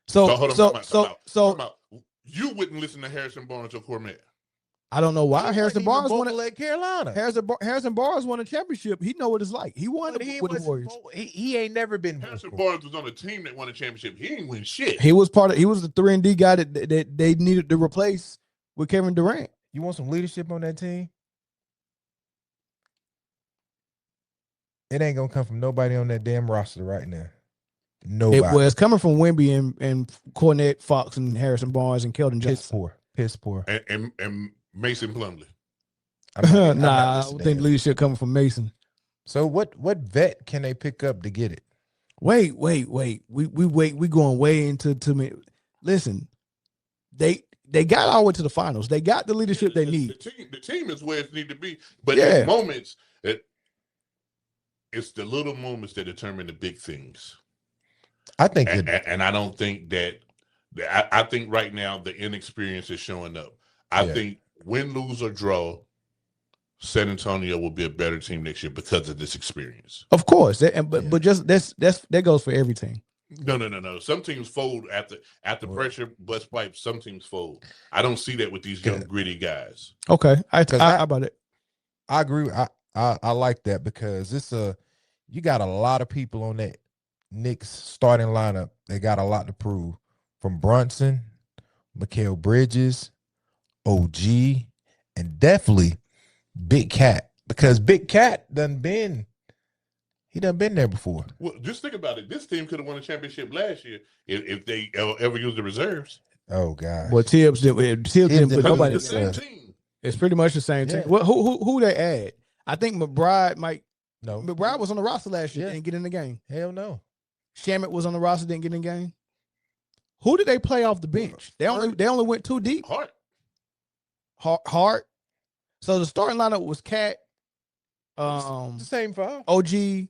[SPEAKER 3] So
[SPEAKER 2] you wouldn't listen to Harrison Barnes or Cornette.
[SPEAKER 3] I don't know why Harrison Barnes won
[SPEAKER 1] at Carolina.
[SPEAKER 3] Harrison Barnes won a championship. He know what it's like. He won with the Warriors.
[SPEAKER 1] He ain't never been.
[SPEAKER 2] Harrison Barnes was on a team that won a championship. He ain't win shit.
[SPEAKER 3] He was the 3-and-D guy that they needed to replace with Kevin Durant.
[SPEAKER 1] You want some leadership on that team? It ain't gonna come from nobody on that damn roster right now. Nobody.
[SPEAKER 3] It's coming from Wemby and Cornette, Fox, and Harrison Barnes and Keldon Johnson.
[SPEAKER 1] Piss poor.
[SPEAKER 2] And Mason Plumlee.
[SPEAKER 3] I don't think leadership coming from Mason.
[SPEAKER 1] So what vet can they pick up to get it?
[SPEAKER 3] Wait. We going way into me. Listen, they got all the way to the finals. They got the leadership they need.
[SPEAKER 2] The team is where it need to be. But in moments, it's the little moments that determine the big things.
[SPEAKER 1] I think,
[SPEAKER 2] and I don't think that. I think right now the inexperience is showing up. I think win, lose, or draw, San Antonio will be a better team next year because of this experience.
[SPEAKER 3] Of course, but just that goes for every team.
[SPEAKER 2] No. Some teams fold after pressure bust pipes. Some teams fold. I don't see that with these young gritty guys.
[SPEAKER 3] Okay, I about it.
[SPEAKER 1] I agree. I like that because you got a lot of people on that Knicks starting lineup. They got a lot to prove. From Brunson, Mikal Bridges, OG, and definitely Big Cat, because Big Cat done been there before.
[SPEAKER 2] Well, just think about it. This team could have won a championship last year if they ever used the reserves.
[SPEAKER 1] Oh God.
[SPEAKER 3] Well, Tibbs didn't put nobody.
[SPEAKER 2] The same team.
[SPEAKER 3] It's pretty much the same team. Well, who they add? I think McBride might.
[SPEAKER 1] No,
[SPEAKER 3] McBride was on the roster last year. Didn't get in the game.
[SPEAKER 1] Hell no.
[SPEAKER 3] Shamet was on the roster. Didn't get in the game. Who did they play off the bench? They only went too deep. Hart. So the starting lineup was Cat,
[SPEAKER 1] the same five.
[SPEAKER 3] OG,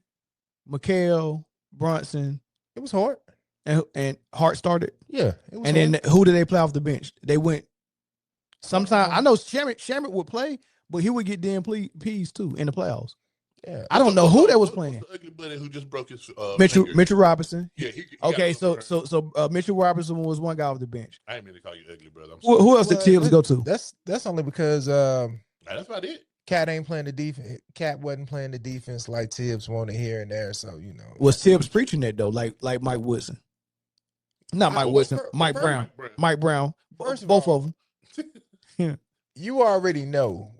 [SPEAKER 3] Mikal, Brunson.
[SPEAKER 1] It was Hart.
[SPEAKER 3] And Hart started.
[SPEAKER 1] Yeah. It was
[SPEAKER 3] and
[SPEAKER 1] Hart.
[SPEAKER 3] then who did they play off the bench? They went. Sometimes I know Shamet would play, but he would get DMPs too in the playoffs.
[SPEAKER 1] Yeah.
[SPEAKER 3] I don't know who that was playing.
[SPEAKER 2] The ugly buddy who just broke his
[SPEAKER 3] Mitchell Robinson.
[SPEAKER 2] Yeah. He
[SPEAKER 3] Okay, so Mitchell Robinson was one guy off the bench.
[SPEAKER 2] I didn't mean to call you ugly, brother.
[SPEAKER 3] Who else did Tibbs go to?
[SPEAKER 1] That's only because
[SPEAKER 2] that's about it.
[SPEAKER 1] Cat ain't playing the defense. Cat wasn't playing the defense like Tibbs wanted here and there. So
[SPEAKER 3] Was Tibbs preaching that though, like Mike Woodson? Not Mike Woodson. Mike Brown. Mike Brown. Both of them.
[SPEAKER 1] You already know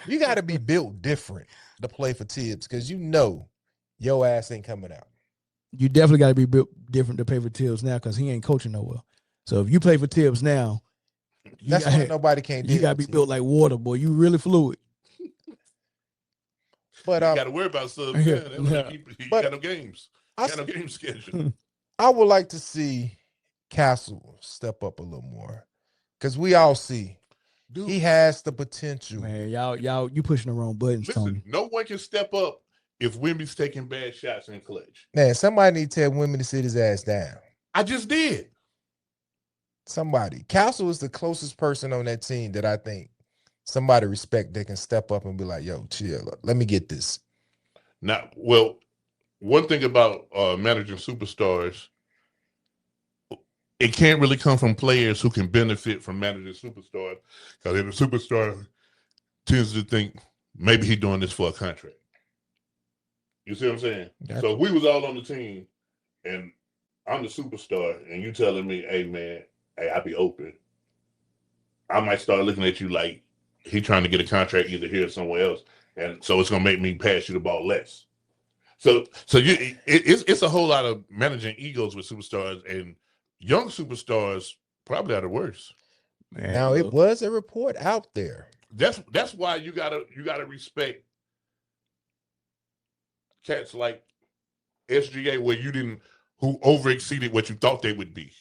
[SPEAKER 1] you got to be built different to play for Tibbs because your ass ain't coming out.
[SPEAKER 3] You definitely got to be built different to play for Tibbs now because he ain't coaching nowhere. So if you play for Tibbs now,
[SPEAKER 1] that's why nobody can't do.
[SPEAKER 3] You got to be built like water, boy. You really fluid.
[SPEAKER 2] But you got to worry about subs. You got no games. You got no game schedule.
[SPEAKER 1] I would like to see Castle step up a little more because we all see. Dude, he has the potential.
[SPEAKER 3] Man, y'all, you pushing the wrong buttons, Tony.
[SPEAKER 2] No one can step up if Wemby's taking bad shots in clutch.
[SPEAKER 1] Man, somebody need to tell Wemby to sit his ass down.
[SPEAKER 2] I just did.
[SPEAKER 1] Somebody. Castle is the closest person on that team that I think somebody respect that can step up and be like, yo, chill. Let me get this.
[SPEAKER 2] Now, well, one thing about managing superstars, it can't really come from players who can benefit from managing superstars, because if a superstar tends to think maybe he's doing this for a contract. You see what I'm saying? Gotcha. So if we was all on the team and I'm the superstar and you telling me, hey man, I be open, I might start looking at you like he trying to get a contract either here or somewhere else. And so it's gonna make me pass you the ball less. So it's a whole lot of managing egos with superstars, and young superstars probably are the worst.
[SPEAKER 1] Man, now it was a report out there.
[SPEAKER 2] That's why you gotta respect cats like SGA who overexceeded what you thought they would be.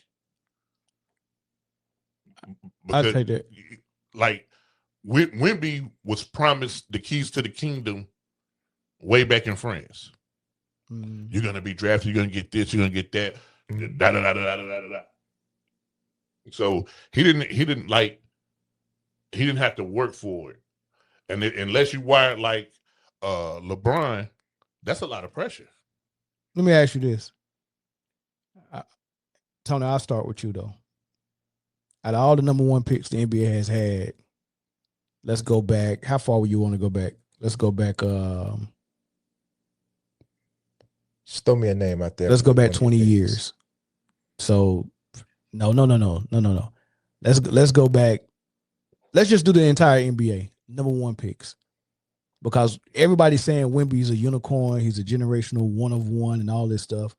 [SPEAKER 3] I'll take that.
[SPEAKER 2] Like Wemby was promised the keys to the kingdom way back in France. Mm. You're gonna be drafted. You're gonna get this. You're gonna get that. Da da da da da da da. So he didn't have to work for it, and unless you wired like LeBron, that's a lot of pressure.
[SPEAKER 3] Let me ask you this, Tony. I'll start with you though. Out of all the number one picks the NBA has had, let's go back. How far would you want to go back? Let's go back.
[SPEAKER 1] Just throw me a name out there.
[SPEAKER 3] Let's go back 20 years. So, no. Let's go back. Let's just do the entire NBA number one picks, because everybody's saying Wemby's a unicorn. He's a generational one of one and all this stuff.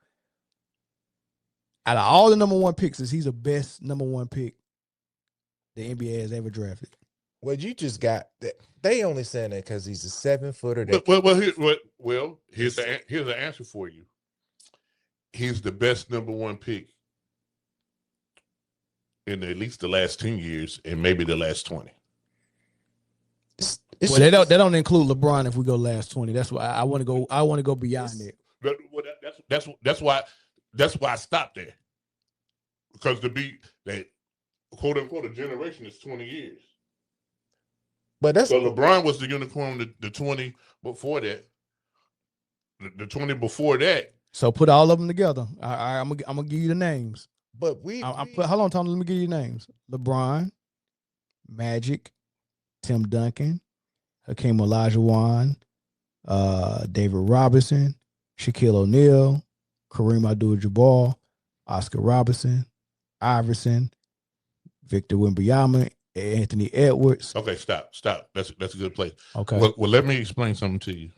[SPEAKER 3] Out of all the number one picks, he's the best number one pick the NBA has ever drafted.
[SPEAKER 1] Well, you just got that. They only saying that because he's a 7-footer.
[SPEAKER 2] Here's the answer for you. He's the best number one pick in at least the last 10 years and maybe the last 20.
[SPEAKER 3] Well, they don't include LeBron if we go last 20. That's why I want to go. I want to go beyond it.
[SPEAKER 2] That's why I stopped there, because to be that quote unquote a generation is 20 years.
[SPEAKER 1] But that's
[SPEAKER 2] So LeBron was the unicorn, the 20 before that. The 20 before that.
[SPEAKER 3] So put all of them together. I'm gonna give you the names.
[SPEAKER 1] but
[SPEAKER 3] Hold on, Tony. Let me give you the names: LeBron, Magic, Tim Duncan, Hakeem Olajuwon, David Robinson, Shaquille O'Neal, Kareem Abdul-Jabbar, Oscar Robertson, Iverson, Victor Wembanyama, Anthony Edwards.
[SPEAKER 2] Okay, stop. That's a good place.
[SPEAKER 3] Okay.
[SPEAKER 2] Well, let me explain something to you.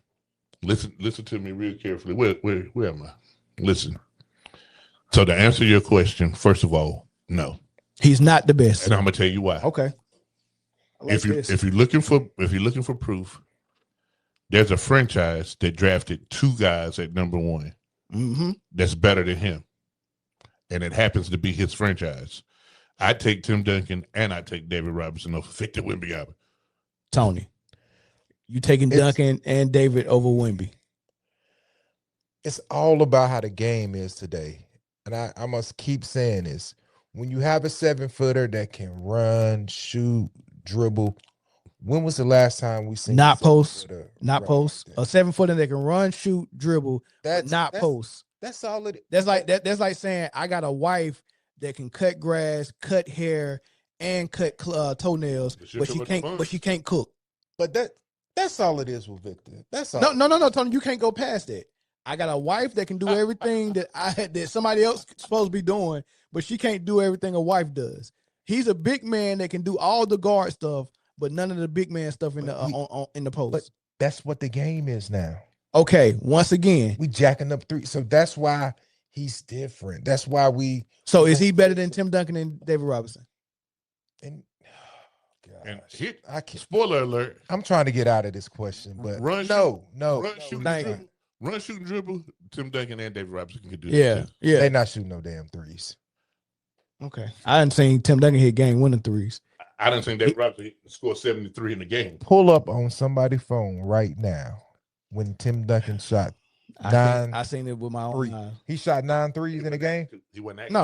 [SPEAKER 2] Listen to me real carefully. Where am I? Listen. So to answer your question, first of all, no.
[SPEAKER 3] He's not the best.
[SPEAKER 2] And I'm gonna tell you why.
[SPEAKER 3] Okay.
[SPEAKER 2] If you're looking for proof, there's a franchise that drafted 2 guys at number 1 that's better than him, and it happens to be his franchise. I take Tim Duncan and I take David Robinson over Victor Wembanyama.
[SPEAKER 3] Tony, you taking Duncan and David over Wemby?
[SPEAKER 1] It's all about how the game is today, and I must keep saying this: when you have a 7-footer that can run, shoot, dribble. When was the last time we seen
[SPEAKER 3] not post?
[SPEAKER 1] A
[SPEAKER 3] 7-footer that can run, shoot, dribble.
[SPEAKER 1] That's
[SPEAKER 3] not post.
[SPEAKER 1] That's all it.
[SPEAKER 3] That's like that. That's like saying I got a wife that can cut grass, cut hair, and cut toenails, but she can't. But she can't cook.
[SPEAKER 1] But that's all it is with Victor. That's all.
[SPEAKER 3] No, Tony. You can't go past that. I got a wife that can do everything that somebody else is supposed to be doing, but she can't do everything a wife does. He's a big man that can do all the guard stuff, but none of the big man stuff in the post.
[SPEAKER 1] But that's what the game is now.
[SPEAKER 3] Okay, once again,
[SPEAKER 1] we jacking up 3, so that's why he's different. That's why we.
[SPEAKER 3] So is he better than Tim Duncan and David Robinson?
[SPEAKER 1] And
[SPEAKER 2] I can't. Spoiler alert.
[SPEAKER 1] I'm trying to get out of this question, but
[SPEAKER 2] run, shoot, and dribble. Tim Duncan and David Robinson can do that.
[SPEAKER 3] Yeah.
[SPEAKER 1] They're not shooting no damn threes.
[SPEAKER 3] Okay. I didn't see Tim Duncan hit game winning threes.
[SPEAKER 2] I didn't think David Robinson scored 73 in the game.
[SPEAKER 1] Pull up on somebody's phone right now when Tim Duncan shot 9.
[SPEAKER 3] I seen it with my own eyes.
[SPEAKER 1] He shot 9 threes in the game.
[SPEAKER 2] He wasn't active.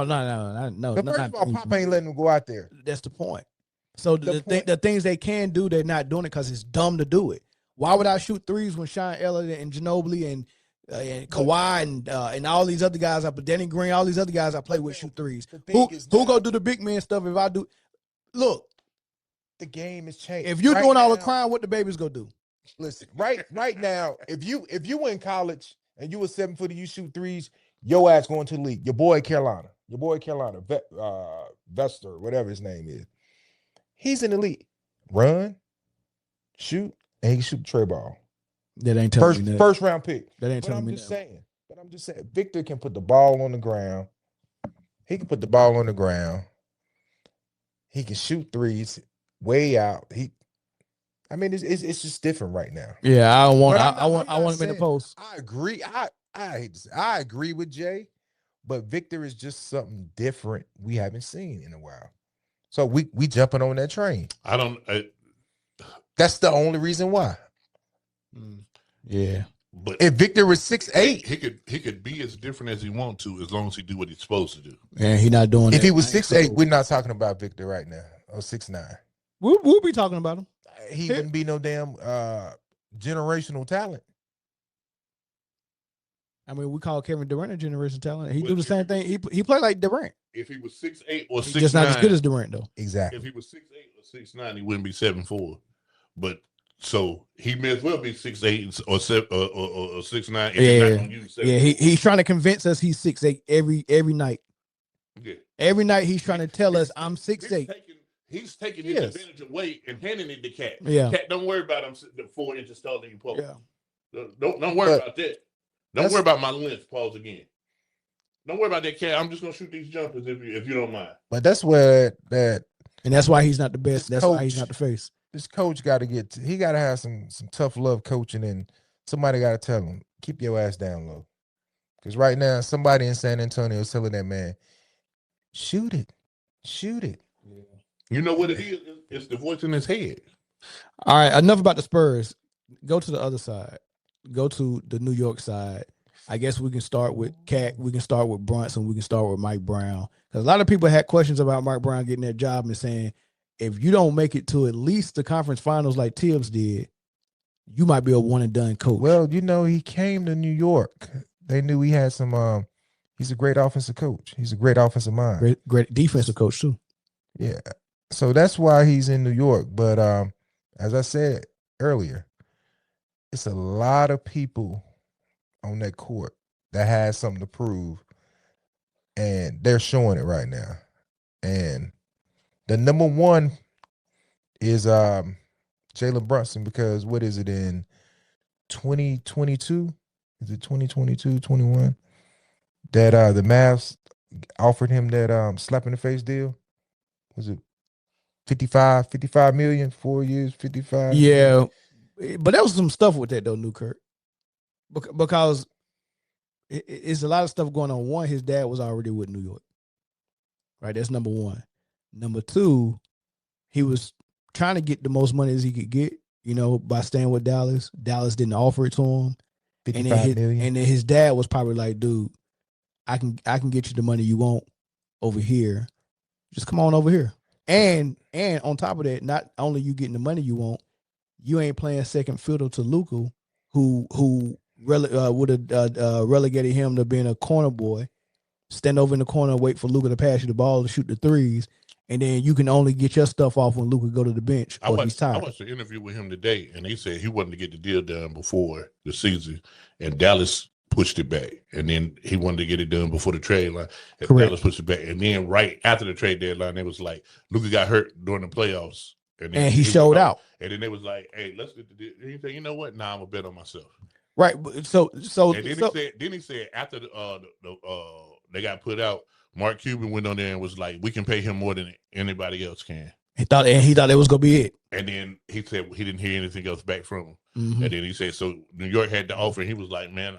[SPEAKER 3] No.
[SPEAKER 1] But first of all, Pop ain't letting him go out there.
[SPEAKER 3] That's the point. So the things they can do, they're not doing it because it's dumb to do it. Why would I shoot threes when Sean Elliott and Ginobili and Kawhi and all these other guys, Danny Green, all these other guys I play with shoot threes? Who go do the big man stuff if I do? Look,
[SPEAKER 1] the game is changing.
[SPEAKER 3] If you're doing all the crime, what the babies go do?
[SPEAKER 1] Listen, right now, if you in college and you a 7-footer, you shoot threes, your ass going to the league. Your boy Carolina, Vester, whatever his name is, he's in the league. Run, shoot, and he can shoot the tray ball.
[SPEAKER 3] That ain't telling me
[SPEAKER 1] first round pick.
[SPEAKER 3] That ain't telling me.
[SPEAKER 1] But I'm just saying, Victor can put the ball on the ground. He can put the ball on the ground. He can shoot threes way out. It's just different right now.
[SPEAKER 3] Yeah, I want him in the post.
[SPEAKER 1] I agree. I agree with Jay, but Victor is just something different we haven't seen in a while. So we jumping on that train. That's the only reason why.
[SPEAKER 3] Yeah.
[SPEAKER 2] But
[SPEAKER 1] if Victor was 6'8",
[SPEAKER 2] he could be as different as he wants to, as long as he do what he's supposed to do.
[SPEAKER 3] And he not doing.
[SPEAKER 1] If he was 6'8", we're not talking about Victor right now. Or 6'9".
[SPEAKER 3] We'll be talking about him.
[SPEAKER 1] He wouldn't be no damn generational talent.
[SPEAKER 3] I mean, we call Kevin Durant a generational talent. He do the same thing. He played like Durant.
[SPEAKER 2] If he was 6'8" or 6'9",
[SPEAKER 3] he's just not as good as Durant though.
[SPEAKER 1] Exactly.
[SPEAKER 2] If he was 6'8" or 6'9", he wouldn't be 7'4". But so he may as well be 6'8" or 6'9".
[SPEAKER 3] Yeah. He's trying to convince us he's 6'8" every night.
[SPEAKER 2] Yeah.
[SPEAKER 3] Every night he's trying to tell us I'm 6'8".
[SPEAKER 2] He's taking his advantage of weight and handing it to Cat.
[SPEAKER 3] Yeah.
[SPEAKER 2] Cat, don't worry about him 4 inches taller than you, Paul.
[SPEAKER 3] Yeah.
[SPEAKER 2] Don't worry about that. Don't worry about my length. Pause again. Don't worry about that, Cat. I'm just gonna shoot these jumpers if you don't mind.
[SPEAKER 1] But that's where
[SPEAKER 3] and that's why he's not the best. That's why he's not the face.
[SPEAKER 1] This coach got to he got to have some tough love coaching, and somebody got to tell him, keep your ass down low. Because right now, somebody in San Antonio is telling that man, shoot it.
[SPEAKER 2] Yeah. You know what it is? It's the voice in his head.
[SPEAKER 3] All right, enough about the Spurs. Go to the other side. Go to the New York side. I guess we can start with Cat. We can start with Brunson. We can start with Mike Brown. Because a lot of people had questions about Mike Brown getting that job and saying, if you don't make it to at least the conference finals like Tibbs did, you might be a one and done coach.
[SPEAKER 1] Well, he came to New York. They knew he had some. He's a great offensive coach. He's a great offensive mind.
[SPEAKER 3] Great defensive coach too.
[SPEAKER 1] Yeah. So that's why he's in New York. But as I said earlier, it's a lot of people on that court that has something to prove, and they're showing it right now. And the number one is Jalen Brunson, because what is it, in 2022? Is it 2022, 21? That the Mavs offered him that slap in the face deal. Was it 55 million, 4 years, 55?
[SPEAKER 3] Yeah. But there was some stuff with that though, New Kurt. Because it's a lot of stuff going on. One, his dad was already with New York. Right? That's number one. Number two, he was trying to get the most money as he could get, by staying with Dallas. Dallas didn't offer it to him.
[SPEAKER 1] 55 million.
[SPEAKER 3] And then his dad was probably like, dude, I can get you the money you want over here. Just come on over here. And on top of that, not only you getting the money you want, you ain't playing second fiddle to Luka, who would have relegated him to being a corner boy, stand over in the corner, wait for Luka to pass you the ball to shoot the threes, and then you can only get your stuff off when Luka go to the bench or he's tired.
[SPEAKER 2] I watched an interview with him today, and he said he wanted to get the deal done before the season, and Dallas pushed it back, and then he wanted to get it done before the trade line. And Dallas pushed it back, and then right after the trade deadline, it was like Luka got hurt during the playoffs, and
[SPEAKER 3] he showed out.
[SPEAKER 2] And then they was like, "Hey, let's get the deal." And he said, "You know what? Nah, I'm gonna bet on myself."
[SPEAKER 3] Right. So
[SPEAKER 2] and then he said after they got put out, Mark Cuban went on there and was like, "We can pay him more than anybody else can."
[SPEAKER 3] He thought it was gonna be it.
[SPEAKER 2] And then he said he didn't hear anything else back from him.
[SPEAKER 3] Mm-hmm.
[SPEAKER 2] And then he said, so New York had the offer, and he was like, "Man,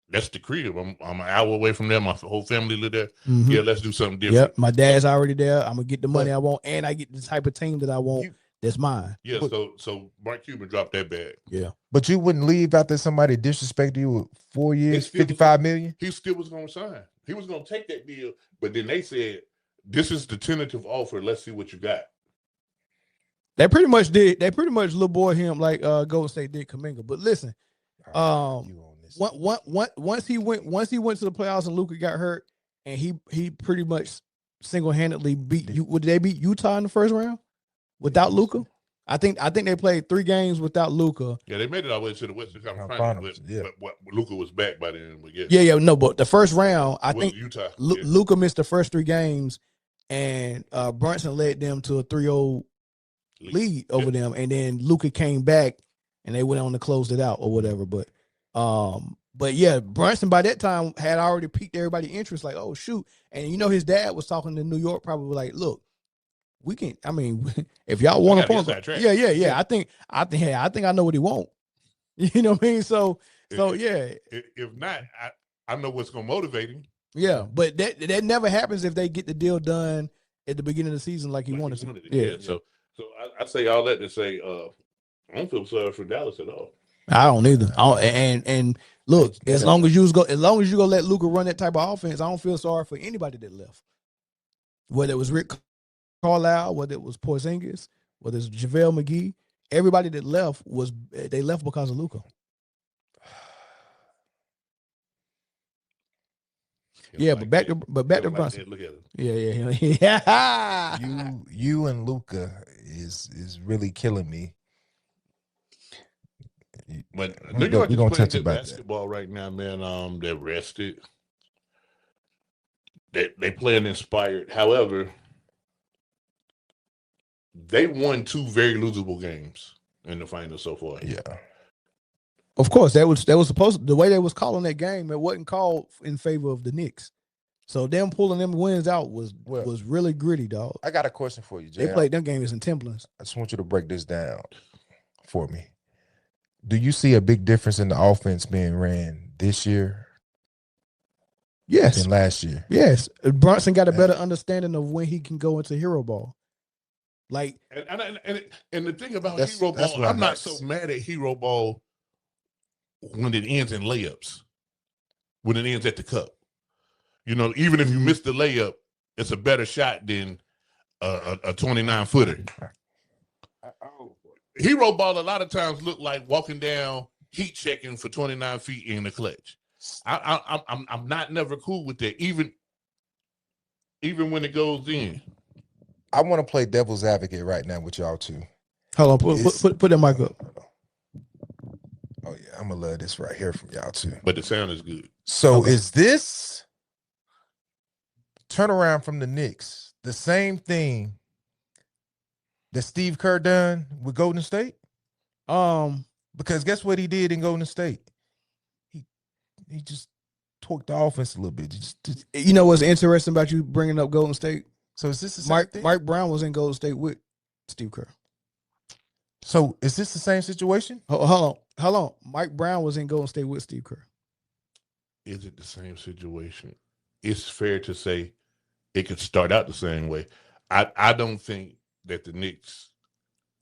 [SPEAKER 2] that's the crib. I'm an hour away from there. My whole family live there.
[SPEAKER 3] Mm-hmm.
[SPEAKER 2] Yeah, let's do something different."
[SPEAKER 3] Yep, my dad's already there. I'm gonna get the money I want, and I get the type of team that I want. That's mine.
[SPEAKER 2] Yeah, so Mark Cuban dropped that bag.
[SPEAKER 3] Yeah.
[SPEAKER 1] But you wouldn't leave after somebody disrespected you with 4 years, 55 million?
[SPEAKER 2] He still was going to sign. He was going to take that deal, but then they said, "This is the tentative offer. Let's see what you got."
[SPEAKER 3] They pretty much did. They pretty much little boy him like Golden State did Kuminga. But listen, once he went to the playoffs and Luka got hurt, and he pretty much single-handedly beat you. Would they beat Utah in the first round without Luka? I think they played 3 games without Luka.
[SPEAKER 2] Yeah, they made it all the way to the Western Conference Finals, but Luka was back by then.
[SPEAKER 3] But the first round, I think
[SPEAKER 2] Utah.
[SPEAKER 3] Luka missed the first 3 games, and Brunson led them to a 3-0 lead over them, and then Luka came back, and they went on to close it out or whatever. But yeah, Brunson by that time had already piqued everybody's interest. Like, oh shoot, and his dad was talking to New York, probably like, look. We can. I mean, if y'all want to point, yeah. I think I know what he want. You know what I mean? So yeah.
[SPEAKER 2] If not, I know what's gonna motivate him.
[SPEAKER 3] Yeah, but that never happens if they get the deal done at the beginning of the season like he wanted to.
[SPEAKER 2] Yeah. So I say all that to say, I don't feel sorry for Dallas at all.
[SPEAKER 3] I don't either. And look, as long as you go let Luka run that type of offense, I don't feel sorry for anybody that left. Whether it was Rick Carlisle, whether it was Porzingis, whether it's JaVale McGee, everybody that left they left because of Luka. Yeah, but back to Brunson.
[SPEAKER 2] Look at him.
[SPEAKER 3] Yeah.
[SPEAKER 1] You and Luka is really killing me.
[SPEAKER 2] But New York is playing good basketball
[SPEAKER 1] that
[SPEAKER 2] right now, man. They're rested. They playing inspired. However, they won 2 very losable games in the finals so far.
[SPEAKER 1] Yeah.
[SPEAKER 3] Of course, that was supposed to, the way they was calling that game, it wasn't called in favor of the Knicks. So them pulling them wins out was really gritty, dog.
[SPEAKER 1] I got a question for you, Jay.
[SPEAKER 3] They played them games in Templins.
[SPEAKER 1] I just want you to break this down for me. Do you see a big difference in the offense being ran this year?
[SPEAKER 3] Yes.
[SPEAKER 1] Than last year?
[SPEAKER 3] Yes. Brunson got a better understanding of when he can go into hero ball. Like,
[SPEAKER 2] and the thing about hero ball, I'm not so mad at hero ball when it ends in layups, when it ends at the cup. Even if you miss the layup, it's a better shot than a 29-footer. Hero ball a lot of times look like walking down heat checking for 29 feet in the clutch. I'm not never cool with that, even when it goes in.
[SPEAKER 1] I want to play devil's advocate right now with y'all too.
[SPEAKER 3] Hold on, put that mic up.
[SPEAKER 1] Oh yeah, I'm gonna love this right here from y'all too.
[SPEAKER 2] But the sound is good.
[SPEAKER 1] So is this turnaround from the Knicks the same thing that Steve Kerr done with Golden State? Because guess what he did in Golden State? He just torqued the offense a little bit. Just
[SPEAKER 3] you know what's interesting about you bringing up Golden State?
[SPEAKER 1] So is this the same thing?
[SPEAKER 3] Mike Brown was in Golden State with Steve Kerr.
[SPEAKER 1] So is this the same situation?
[SPEAKER 3] Hold on. Mike Brown was in Golden State with Steve Kerr.
[SPEAKER 2] Is it the same situation? It's fair to say it could start out the same way. I don't think that the Knicks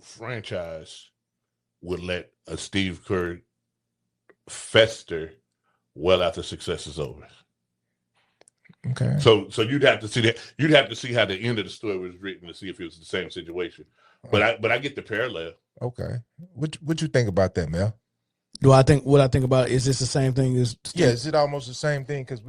[SPEAKER 2] franchise would let a Steve Kerr fester well after success is over.
[SPEAKER 1] Okay.
[SPEAKER 2] So you'd have to see that. You'd have to see how the end of the story was written to see if it was the same situation. But I get the parallel.
[SPEAKER 1] Okay. What you think about that, Mel?
[SPEAKER 3] What I think about it, is this the same thing as Steve?
[SPEAKER 1] Yeah, is it almost the same thing? Because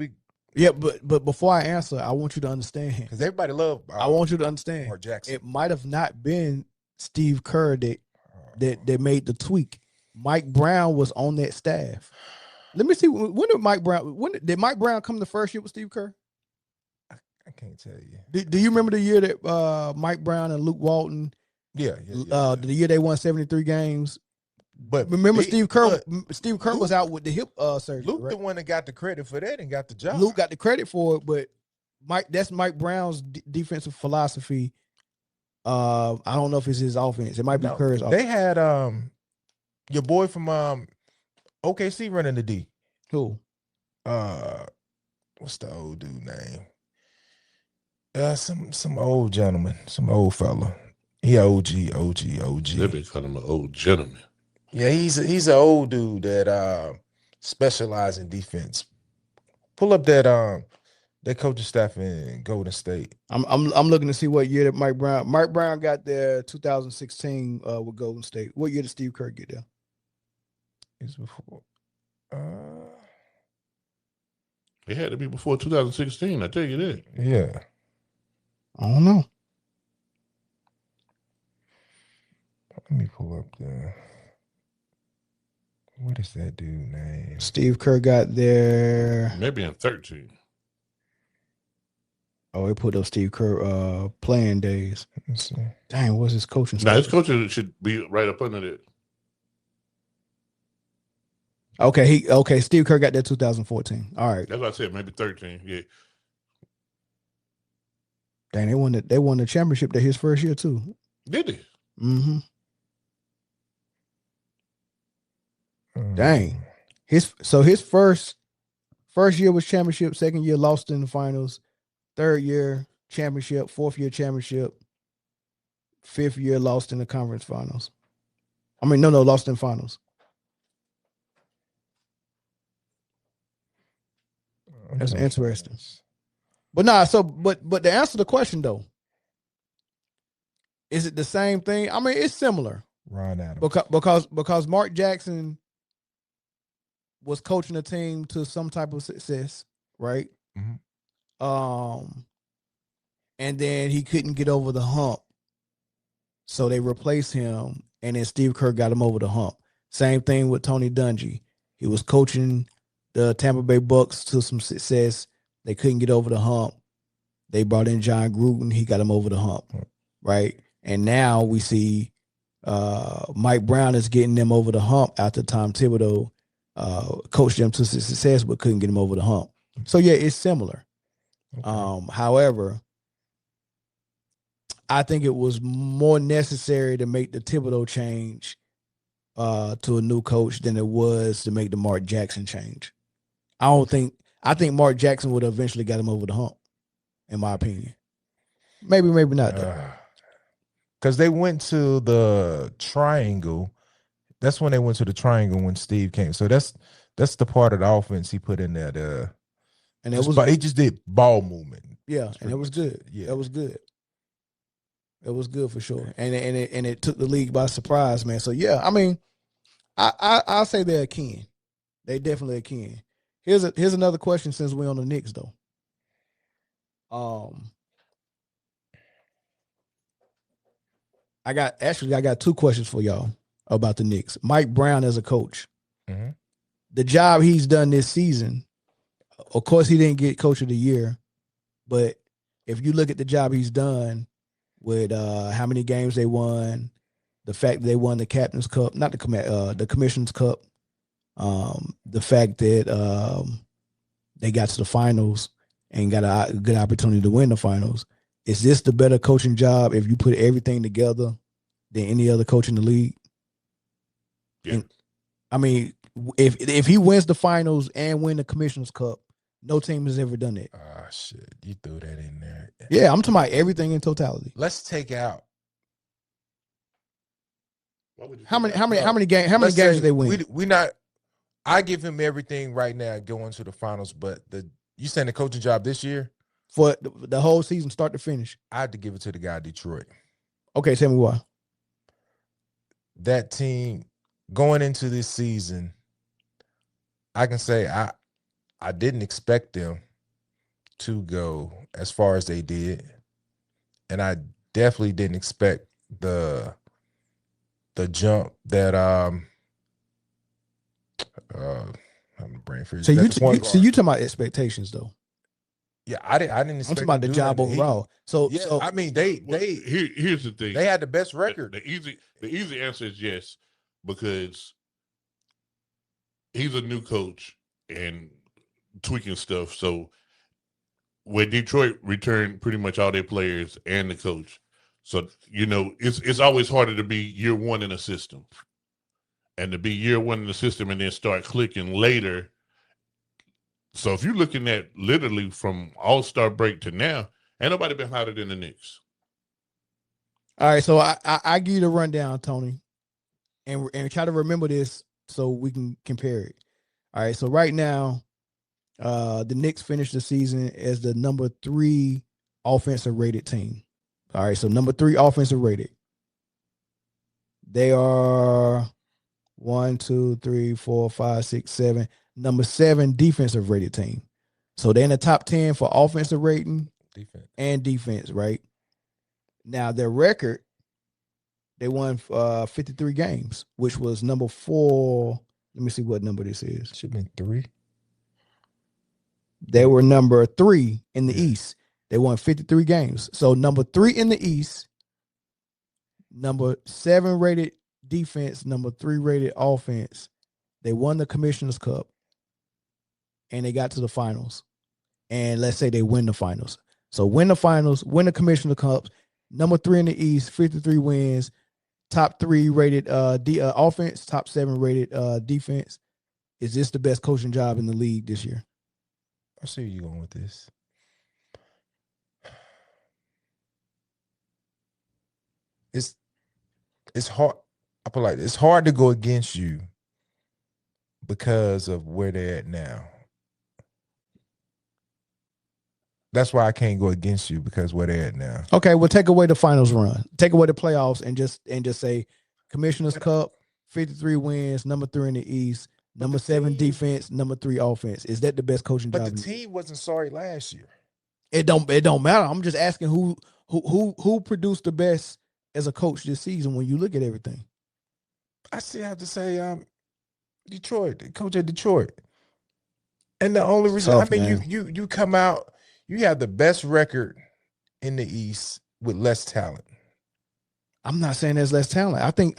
[SPEAKER 3] but before I answer, I want you to understand.
[SPEAKER 1] Because everybody love.
[SPEAKER 3] I want you to understand.
[SPEAKER 1] Mark Jackson.
[SPEAKER 3] It might have not been Steve Kerr that made the tweak. Mike Brown was on that staff. Let me see. When did Mike Brown come the first year with Steve Kerr?
[SPEAKER 1] I can't tell you.
[SPEAKER 3] Do you remember the year that Mike Brown and Luke Walton?
[SPEAKER 1] Yeah.
[SPEAKER 3] The year they won 73 games.
[SPEAKER 1] But
[SPEAKER 3] remember, Steve Kerr was out with the hip surgery.
[SPEAKER 1] Luke,
[SPEAKER 3] right?
[SPEAKER 1] the one that got the credit for that and got the job.
[SPEAKER 3] Luke got the credit for it, but that's Mike Brown's defensive philosophy. I don't know if it's his offense. It might be Kerr's offense.
[SPEAKER 1] They had your boy from OKC running the D.
[SPEAKER 3] Who?
[SPEAKER 1] What's the old dude name? Some old gentleman, some old fella. He OG.
[SPEAKER 2] They've been calling him an old gentleman.
[SPEAKER 1] Yeah, he's an old dude that specializes in defense. Pull up that coaching staff in Golden State.
[SPEAKER 3] I'm looking to see what year that Mike Brown got there 2016 with Golden State. What year did Steve Kerr get there?
[SPEAKER 1] It's before.
[SPEAKER 2] It had to be before 2016. I tell you that.
[SPEAKER 1] Yeah.
[SPEAKER 3] I don't know.
[SPEAKER 1] Let me pull up what is that dude name?
[SPEAKER 3] Steve Kerr got there.
[SPEAKER 2] Maybe in 13.
[SPEAKER 3] Oh, they put up Steve Kerr playing days.
[SPEAKER 1] Let's see.
[SPEAKER 3] Dang, what's his coaching?
[SPEAKER 2] Now his coaching should be right up under that.
[SPEAKER 3] Okay, Steve Kerr got there 2014. All right.
[SPEAKER 2] That's what I said, maybe 13. Yeah.
[SPEAKER 3] Dang, they won the championship that his first year too.
[SPEAKER 2] Did they?
[SPEAKER 3] Mm-hmm. Dang. His first year was championship, second year lost in the finals, third year championship, fourth year championship, fifth year lost in the conference finals. I mean, no, lost in finals. That's interesting. But but to answer the question though, is it the same thing? I mean, it's similar.
[SPEAKER 1] Ron Adams.
[SPEAKER 3] Because Mark Jackson was coaching a team to some type of success, right?
[SPEAKER 1] Mm-hmm.
[SPEAKER 3] And then he couldn't get over the hump. So they replaced him, and then Steve Kerr got him over the hump. Same thing with Tony Dungy. He was coaching the Tampa Bay Bucks to some success. They couldn't get over the hump. They brought in John Gruden. He got him over the hump, right? And now we see Mike Brown is getting them over the hump after Tom Thibodeau coached them to success but couldn't get him over the hump. So, yeah, it's similar. Okay. However, I think it was more necessary to make the Thibodeau change to a new coach than it was to make the Mark Jackson change. I think Mark Jackson would have eventually got him over the hump, in my opinion. Maybe not.
[SPEAKER 1] Because they went to the triangle. That's when they went to the triangle when Steve came. So that's the part of the offense he put in there. And he just did ball movement.
[SPEAKER 3] Yeah, and it was good. Yeah, that was good. It was good for sure, and it took the league by surprise, man. So yeah, I mean, I'll say they're akin. They definitely akin. Here's another question since we're on the Knicks though. I got two questions for y'all about the Knicks. Mike Brown as a coach, the job he's done this season. Of course, he didn't get Coach of the Year, but if you look at the job he's done with how many games they won, the fact that they won the Captain's Cup, not the Commissioner's Cup, the fact that they got to the finals and got a good opportunity to win the finals. Is this the better coaching job if you put everything together than any other coach in the league?
[SPEAKER 2] Yeah.
[SPEAKER 3] And, I mean, if he wins the finals and win the Commissioner's Cup, no team has ever done it.
[SPEAKER 1] Oh shit, you threw that in there.
[SPEAKER 3] Yeah, I'm talking about everything in totality.
[SPEAKER 1] Let's take out
[SPEAKER 3] how many games did they win?
[SPEAKER 1] We not. I give him everything right now going to the finals, but you saying the coaching job this year
[SPEAKER 3] for the whole season, start to finish?
[SPEAKER 1] I had to give it to the guy Detroit.
[SPEAKER 3] Okay, tell me why.
[SPEAKER 1] That team going into this season, I can say I didn't expect them to go as far as they did, and I definitely didn't expect the jump that I'm brain freeze.
[SPEAKER 3] So you talking about expectations though?
[SPEAKER 1] Yeah, I didn't expect.
[SPEAKER 3] I'm talking about the job overall. So
[SPEAKER 1] I mean
[SPEAKER 2] here's the thing.
[SPEAKER 1] They had the best record.
[SPEAKER 2] The easy answer is yes, because he's a new coach and tweaking stuff. So when Detroit returned pretty much all their players and the coach, so it's always harder to be year one in a system, and to be year one in the system and then start clicking later. So if you're looking at literally from All-Star break to now, ain't nobody been hotter than the Knicks.
[SPEAKER 3] All right, so I give you the rundown, Tony, and try to remember this so we can compare it. All right, so right now, the Knicks finished the season as the number 3 offensive rated team. All right, so number 3 offensive rated. They are 1, 2, 3, 4, 5, 6, 7. Number 7 defensive rated team. So they're in the top 10 for offensive rating and defense, right? Now their record, they won 53 games, which was number 4. Let me see what number this is.
[SPEAKER 1] Should have been 3.
[SPEAKER 3] They were number 3 in the East. They won 53 games. So number 3 in the East, number 7 rated defense, number 3 rated offense. They won the Commissioner's Cup and they got to the finals. And let's say they win the finals. So win the finals, win the Commissioner's Cup, number 3 in the East, 53 wins, top 3 rated offense, top 7 rated defense. Is this the best coaching job in the league this year?
[SPEAKER 1] I see where you're going with this. It's hard. I feel like it's hard to go against you because of where they're at now. That's why I can't go against you, because where they're at now.
[SPEAKER 3] Okay, well, take away the finals run, take away the playoffs, and just say Commissioner's Cup, 53 wins, number 3 in the East, number 7 defense, number 3 offense. Is that the best coaching job?
[SPEAKER 1] But the team wasn't sorry last year.
[SPEAKER 3] It don't matter. I'm just asking who produced the best as a coach this season when you look at everything.
[SPEAKER 1] I still have to say Detroit, the coach at Detroit. And the only reason,
[SPEAKER 3] Tough,
[SPEAKER 1] I mean,
[SPEAKER 3] man.
[SPEAKER 1] you come out, you have the best record in the East with less talent.
[SPEAKER 3] I'm not saying there's less talent. I think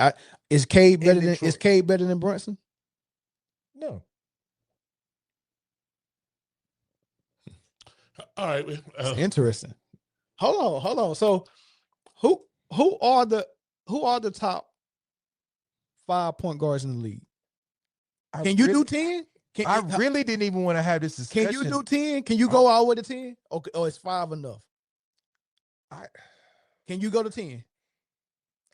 [SPEAKER 3] is Cade better than Brunson?
[SPEAKER 1] No.
[SPEAKER 2] All right.
[SPEAKER 3] It's interesting. Hold on. So who are the top 5 point guards in the league? Can you do 10?
[SPEAKER 1] I really didn't even want to have this discussion.
[SPEAKER 3] Can you do 10? Can you go all the way to 10? Okay, or is 5 enough? Can you go to 10?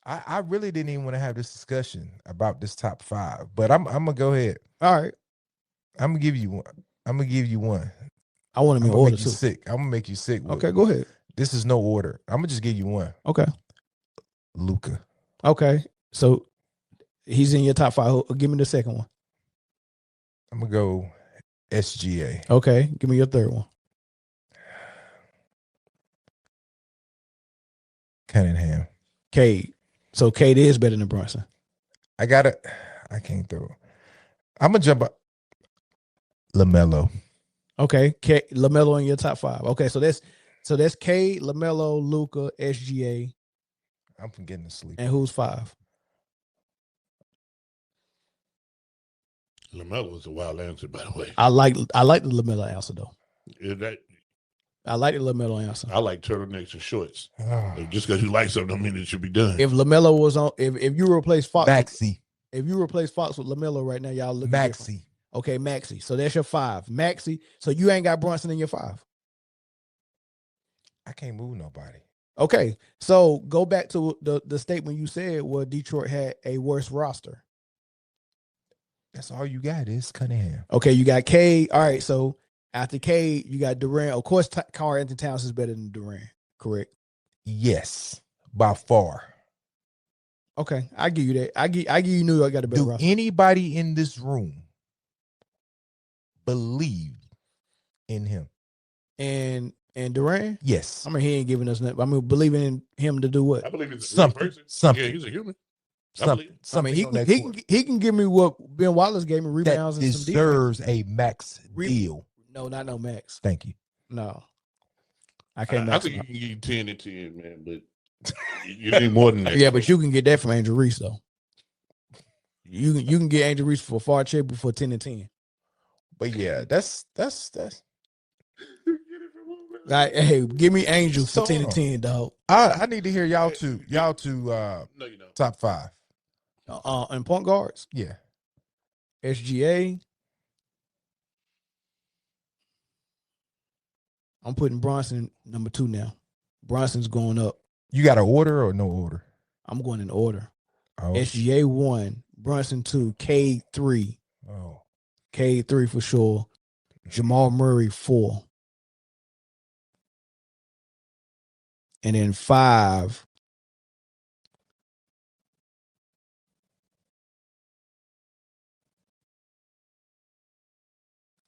[SPEAKER 1] I really didn't even want to have this discussion about this top 5, but I'm gonna go ahead.
[SPEAKER 3] All right.
[SPEAKER 1] I'm gonna give you one.
[SPEAKER 3] I want to make you
[SPEAKER 1] sick. I'm gonna make you sick.
[SPEAKER 3] Okay, go ahead.
[SPEAKER 1] This is no order. I'm gonna just give you one.
[SPEAKER 3] Okay.
[SPEAKER 1] Luka.
[SPEAKER 3] Okay, so he's in your top 5. Give me the second one.
[SPEAKER 1] I'm gonna go SGA.
[SPEAKER 3] Okay, give me your third one.
[SPEAKER 1] Cunningham.
[SPEAKER 3] Cade. So Cade is better than Brunson.
[SPEAKER 1] I can't throw. I'm gonna jump up. LaMelo.
[SPEAKER 3] Okay, LaMelo in your top 5. Okay, so that's Cade, LaMelo, Luka, SGA.
[SPEAKER 1] I'm getting to sleep.
[SPEAKER 3] And who's 5?
[SPEAKER 2] LaMelo was a wild answer, by the way.
[SPEAKER 3] I like the LaMelo answer though.
[SPEAKER 2] I
[SPEAKER 3] like the LaMelo answer.
[SPEAKER 2] I like turtlenecks and shorts. Just because you like something don't mean it should be done.
[SPEAKER 3] If LaMelo was on, if you replace Fox,
[SPEAKER 1] Maxey.
[SPEAKER 3] If you replace Fox with LaMelo right now, y'all look
[SPEAKER 1] Maxey.
[SPEAKER 3] Different. Okay, Maxey. So that's your 5. Maxey. So you ain't got Brunson in your 5.
[SPEAKER 1] I can't move nobody.
[SPEAKER 3] Okay, so go back to the statement you said where Detroit had a worse roster.
[SPEAKER 1] That's all you got is Cunningham.
[SPEAKER 3] Okay, you got Cade. All right, so after Cade, you got Durant. Of course, Karl Anthony Towns is better than Durant, correct?
[SPEAKER 1] Yes, by far.
[SPEAKER 3] Okay, I give you that. I give you New York got a better roster.
[SPEAKER 1] Anybody in this room believe in him?
[SPEAKER 3] And Durant?
[SPEAKER 1] Yes.
[SPEAKER 3] I mean, he ain't giving us nothing. I mean, believing in him to do what?
[SPEAKER 2] I believe it's
[SPEAKER 1] something.
[SPEAKER 2] Yeah, he's a human.
[SPEAKER 1] Something.
[SPEAKER 3] He can give me what Ben Wallace gave me, rebounds
[SPEAKER 1] that
[SPEAKER 3] and some defense.
[SPEAKER 1] deserves a max deal.
[SPEAKER 3] No, not no max.
[SPEAKER 1] Thank you.
[SPEAKER 3] No, I can't.
[SPEAKER 2] I think you can give you 10 and 10, man, but you need more than that.
[SPEAKER 3] Yeah, but you can get that from Angel Reese though. You can get Angel Reese for far cheaper for 10 and 10.
[SPEAKER 1] But yeah, that's.
[SPEAKER 3] Like, hey, give me Angel for 10 and 10, dog.
[SPEAKER 1] I need to hear y'all two. No,
[SPEAKER 2] you don't.
[SPEAKER 1] Top 5.
[SPEAKER 3] And point guards.
[SPEAKER 1] Yeah.
[SPEAKER 3] SGA. I'm putting Bronson number 2 now. Bronson's going up.
[SPEAKER 1] You got an order or no order?
[SPEAKER 3] I'm going in order.
[SPEAKER 1] Oh.
[SPEAKER 3] SGA 1, Brunson 2, Cade 3.
[SPEAKER 1] Oh.
[SPEAKER 3] Cade 3 for sure. Jamal Murray 4. And then 5.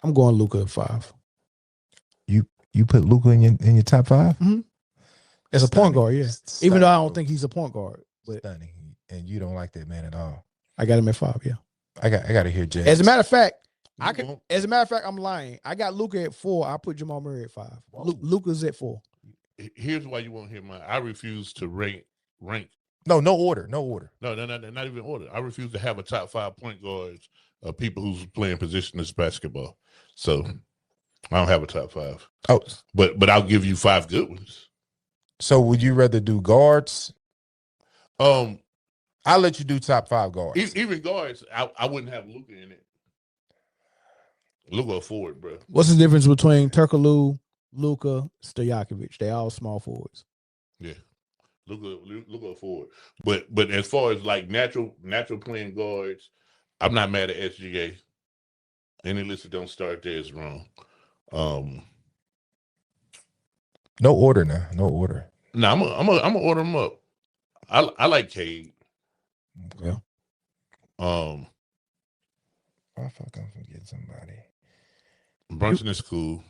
[SPEAKER 3] I'm going Luka at 5.
[SPEAKER 1] You put Luka in your top 5?
[SPEAKER 3] Mm-hmm. As a point guard, yeah.
[SPEAKER 1] Stunning.
[SPEAKER 3] Even though I don't think he's a point guard, but
[SPEAKER 1] Stunning. And you don't like that man at all.
[SPEAKER 3] I got him at 5. Yeah.
[SPEAKER 1] I got to hear Jay.
[SPEAKER 3] As a matter of fact, I'm lying. I got Luka at 4. I put Jamal Murray at 5. Luka's at 4.
[SPEAKER 2] Here's why you won't hear mine. I refuse to rank.
[SPEAKER 1] No order.
[SPEAKER 2] No, not even order. I refuse to have a top 5 point guards of people who's playing positionless basketball. So I don't have a top 5.
[SPEAKER 1] Oh,
[SPEAKER 2] but I'll give you 5 good ones.
[SPEAKER 1] So would you rather do guards?
[SPEAKER 2] I'll
[SPEAKER 1] let you do top 5 guards.
[SPEAKER 2] Even guards, I wouldn't have Luka in it. Luka forward, bro.
[SPEAKER 3] What's the difference between Turkoglu, Luka, Stojakovic? They all small forwards.
[SPEAKER 2] Yeah, Luka forward. But as far as like natural playing guards, I'm not mad at SGA. Any list that don't start there is wrong.
[SPEAKER 1] No order now. No order.
[SPEAKER 2] No, I'm gonna order them up. I like Cade.
[SPEAKER 3] Yeah.
[SPEAKER 1] I fuck, I'm forgetting somebody.
[SPEAKER 2] Brunson is cool.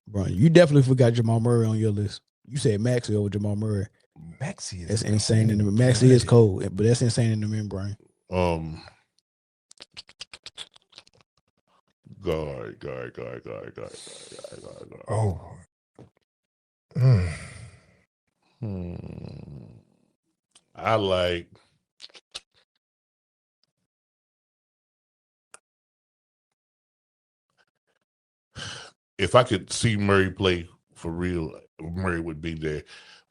[SPEAKER 3] Bro, you definitely forgot Jamal Murray on your list. You said Maxey over Jamal Murray.
[SPEAKER 1] Maxey is
[SPEAKER 3] that's insane in the Maxey is cold, but that's insane in the membrane.
[SPEAKER 2] Guard.
[SPEAKER 1] Oh.
[SPEAKER 2] I like if I could see Murray play for real, Murray would be there.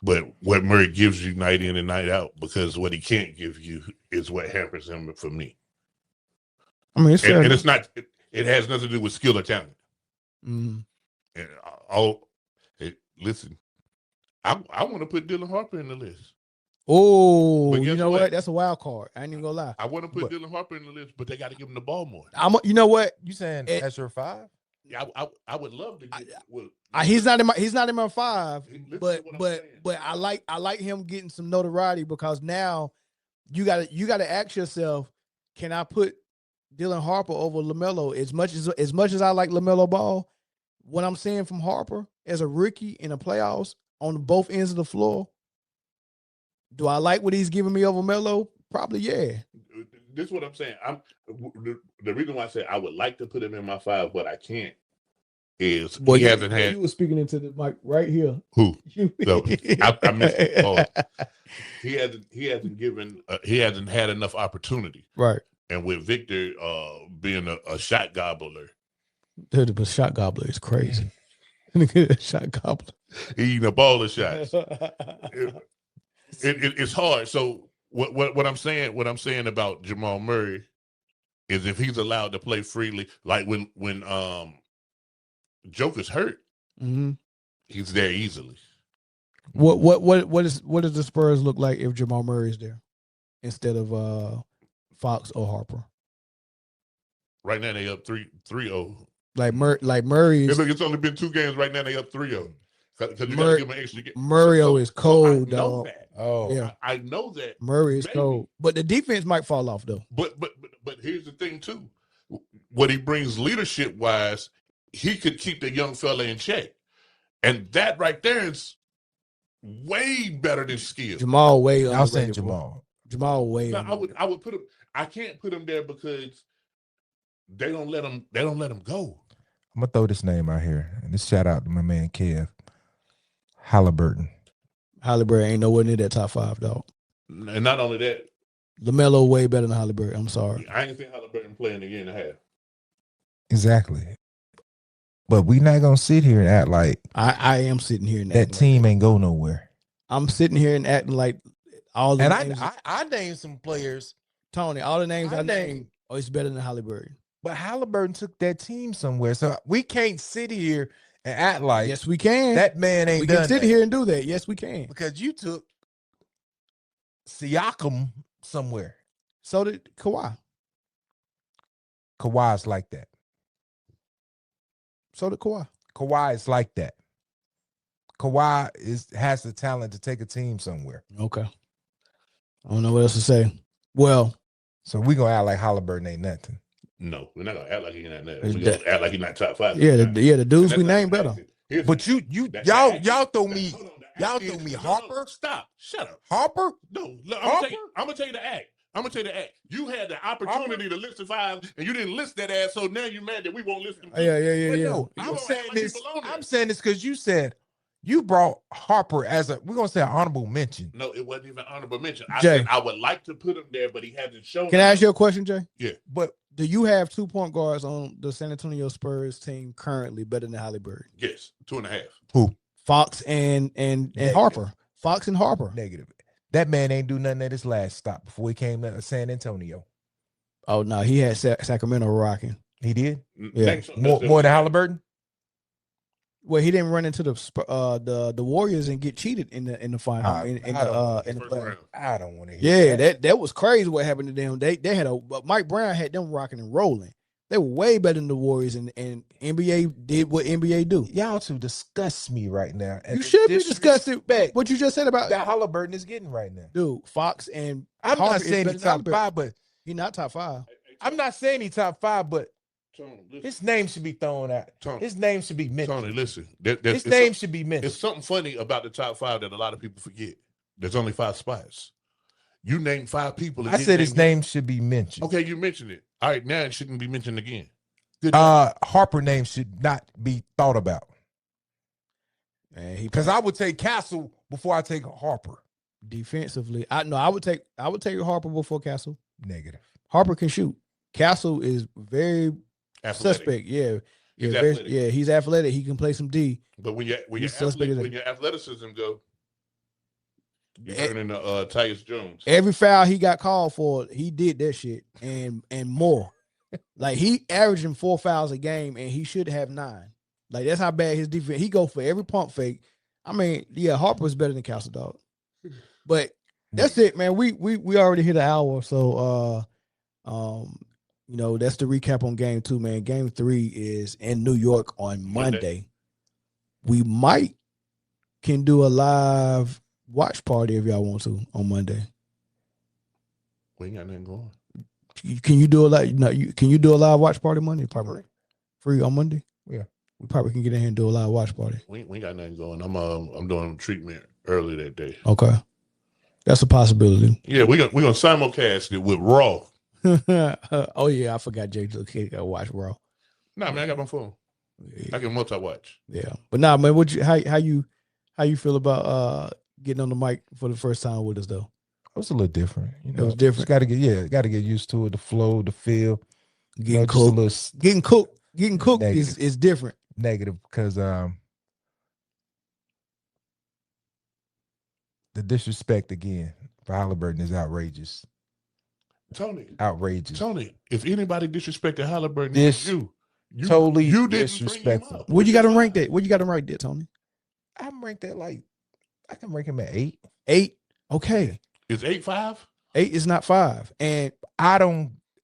[SPEAKER 2] But what Murray gives you night in and night out, because what he can't give you is what hampers him for me.
[SPEAKER 3] I mean,
[SPEAKER 2] and it's not. It has nothing to do with skill or talent.
[SPEAKER 3] Mm-hmm.
[SPEAKER 2] And listen, I want to put Dylan Harper in the list.
[SPEAKER 3] Oh, you know what? That's a wild card. I ain't even gonna lie.
[SPEAKER 2] I want to put Dylan Harper in the list, but they got to give him the ball more.
[SPEAKER 3] You know what?
[SPEAKER 1] You saying as your 5?
[SPEAKER 2] I would love to get.
[SPEAKER 3] He's not in my 5,
[SPEAKER 2] Listen
[SPEAKER 3] but I like him getting some notoriety because now you gotta ask yourself, can I put Dylan Harper over LaMelo? As much as I like LaMelo Ball, what I'm seeing from Harper as a rookie in the playoffs on both ends of the floor, do I like what he's giving me over Melo? Probably, yeah.
[SPEAKER 2] This is what I'm saying. The reason why I say I would like to put him in my 5, but I can't is he hasn't had.
[SPEAKER 3] You were speaking into the mic right here.
[SPEAKER 2] Who? So, I missed it. He hasn't had enough opportunity.
[SPEAKER 3] Right.
[SPEAKER 2] And with Victor being a shot gobbler.
[SPEAKER 3] Dude, the shot gobbler is crazy. Shot gobbler.
[SPEAKER 2] He eating a ball of shots. It's hard. So what I'm saying about Jamal Murray is if he's allowed to play freely, like when Joker's hurt, he's there easily.
[SPEAKER 3] What does the Spurs look like if Jamal Murray is there instead of Fox or Harper?
[SPEAKER 2] Right now they up 3-0.
[SPEAKER 3] Like Murray is,
[SPEAKER 2] it's only been 2 games. Right now they up 3-0. Because you got to give him an extra game.
[SPEAKER 3] Murray is cold, dog.
[SPEAKER 2] Oh, yeah. I know that.
[SPEAKER 3] Murray is cold. But the defense might fall off, though.
[SPEAKER 2] But here's the thing, too. What he brings leadership-wise, he could keep the young fella in check. And that right there is way better than skill.
[SPEAKER 3] Jamal way
[SPEAKER 1] I was saying Jamal.
[SPEAKER 3] Jamal way.
[SPEAKER 2] No, I would put him. I can't put him there because they don't let him go.
[SPEAKER 1] I'm gonna throw this name out here, and this shout out to my man Kev. Halliburton ain't nowhere near that top 5, dog.
[SPEAKER 2] And not only that,
[SPEAKER 3] LaMelo way better than Halliburton. I'm sorry.
[SPEAKER 2] I ain't seen Halliburton play in a year and a half.
[SPEAKER 1] Exactly. But we not gonna sit here and act like
[SPEAKER 3] I am sitting here and
[SPEAKER 1] that team ain't go nowhere.
[SPEAKER 3] I'm sitting here and acting like all the
[SPEAKER 1] names. I named some players,
[SPEAKER 3] Tony. All the names I named, it's better than Halliburton.
[SPEAKER 1] But Halliburton took that team somewhere, so we can't sit here and act like
[SPEAKER 3] yes, we can.
[SPEAKER 1] That man ain't.
[SPEAKER 3] We
[SPEAKER 1] done
[SPEAKER 3] can sit
[SPEAKER 1] that.
[SPEAKER 3] here and do that. Yes, we can.
[SPEAKER 1] Because you took Siakam somewhere.
[SPEAKER 3] So did Kawhi.
[SPEAKER 1] Kawhi's like that.
[SPEAKER 3] So did Kawhi.
[SPEAKER 1] Kawhi is like that. Kawhi has the talent to take a team somewhere.
[SPEAKER 3] Okay. I don't know what else to say. Well,
[SPEAKER 1] so we gonna act like Halliburton ain't nothing.
[SPEAKER 2] No, we're not gonna act like he ain't nothing. We're gonna act like he's not top 5.
[SPEAKER 3] Yeah, the dudes we named better.
[SPEAKER 1] But y'all throw me Harper.
[SPEAKER 2] Stop. Shut up.
[SPEAKER 1] Harper?
[SPEAKER 2] No, I'm gonna tell you the act. You had the opportunity to list the 5, and you didn't list that ass. So now you're mad that we won't list them.
[SPEAKER 3] Yeah.
[SPEAKER 1] No, I'm saying this because you said you brought Harper as we're gonna say an honorable mention.
[SPEAKER 2] No, it wasn't even an honorable mention. I said I would like to put him there, but he hasn't shown.
[SPEAKER 3] Can I ask you a question, Jay?
[SPEAKER 2] Yeah.
[SPEAKER 3] But do you have 2 point guards on the San Antonio Spurs team currently better than Halliburton?
[SPEAKER 2] Yes, 2.5.
[SPEAKER 1] Who?
[SPEAKER 3] Fox and Harper. Fox and Harper.
[SPEAKER 1] Negative. That man ain't do nothing at his last stop before he came to San Antonio.
[SPEAKER 3] Oh no, he had Sacramento rocking.
[SPEAKER 1] He did.
[SPEAKER 3] Yeah,
[SPEAKER 1] more than Halliburton.
[SPEAKER 3] Well, he didn't run into the Warriors and get cheated in the final in the play.
[SPEAKER 1] I don't want to hear.
[SPEAKER 3] Yeah, that was crazy what happened to them. They had Mike Brown had them rocking and rolling. They were way better than the Warriors, and NBA did what NBA do.
[SPEAKER 1] Y'all two disgust me right now.
[SPEAKER 3] You should be disgusted back. What you just said about
[SPEAKER 1] that Halliburton is getting right now,
[SPEAKER 3] dude. Fox and
[SPEAKER 1] I'm not saying he's top 5, but
[SPEAKER 3] he's not top 5.
[SPEAKER 1] I'm not saying he's top 5, but his name should be thrown out. His name should be mentioned.
[SPEAKER 2] Tony, listen.
[SPEAKER 1] His name should be mentioned.
[SPEAKER 2] It's something funny about the top 5 that a lot of people forget. There's only 5 spots. You name 5 people.
[SPEAKER 1] I said his name should be mentioned.
[SPEAKER 2] Okay, you mentioned it. All right, now it shouldn't be mentioned again.
[SPEAKER 1] Good. Harper name should not be thought about. Because I would take Castle before I take Harper.
[SPEAKER 3] Defensively, I would take Harper before Castle.
[SPEAKER 1] Negative.
[SPEAKER 3] Harper can shoot. Castle is very
[SPEAKER 2] athletic.
[SPEAKER 3] Suspect. He's athletic. He can play some D.
[SPEAKER 2] But when your athleticism go, you turn into Tyus Jones.
[SPEAKER 3] Every foul he got called for, he did that shit and more. Like he averaging 4 fouls a game, and he should have 9. Like that's how bad his defense. He go for every pump fake. I mean, yeah, Harper's better than Castle, dog. But that's it, man. We already hit an hour, so you know, that's the recap on game 2, man. Game 3 is in New York on Monday. We can do a live watch party if y'all want to on Monday.
[SPEAKER 2] We ain't got nothing going.
[SPEAKER 3] Can you do a live? No, can you do a live watch party Monday? Probably free on Monday.
[SPEAKER 1] Yeah,
[SPEAKER 3] we probably can get in here and do a live watch party.
[SPEAKER 2] We ain't got nothing going. I'm doing treatment early that day.
[SPEAKER 3] Okay, that's a possibility.
[SPEAKER 2] Yeah, we're gonna simulcast it with Raw.
[SPEAKER 3] Oh yeah, I forgot Jay got watch Raw.
[SPEAKER 2] Nah, man, I got my phone. Yeah. I can multi-watch.
[SPEAKER 3] Yeah, but nah, man, how you feel about getting on the mic for the first time with us though?
[SPEAKER 1] It was a little different. You know,
[SPEAKER 3] it was different.
[SPEAKER 1] Got to get used to it, the flow, the feel.
[SPEAKER 3] Getting cooked. Getting cooked is different.
[SPEAKER 1] Negative because the disrespect again for Halliburton is outrageous.
[SPEAKER 2] Tony,
[SPEAKER 1] outrageous.
[SPEAKER 2] Tony, if anybody disrespected Halliburton, you
[SPEAKER 1] totally
[SPEAKER 2] disrespectful.
[SPEAKER 3] What you got to rank that? What you got to rank that, Tony?
[SPEAKER 1] I'm ranked at I can rank him at 8.
[SPEAKER 3] 8. Okay.
[SPEAKER 2] Is 8 5?
[SPEAKER 3] 8 is not 5. And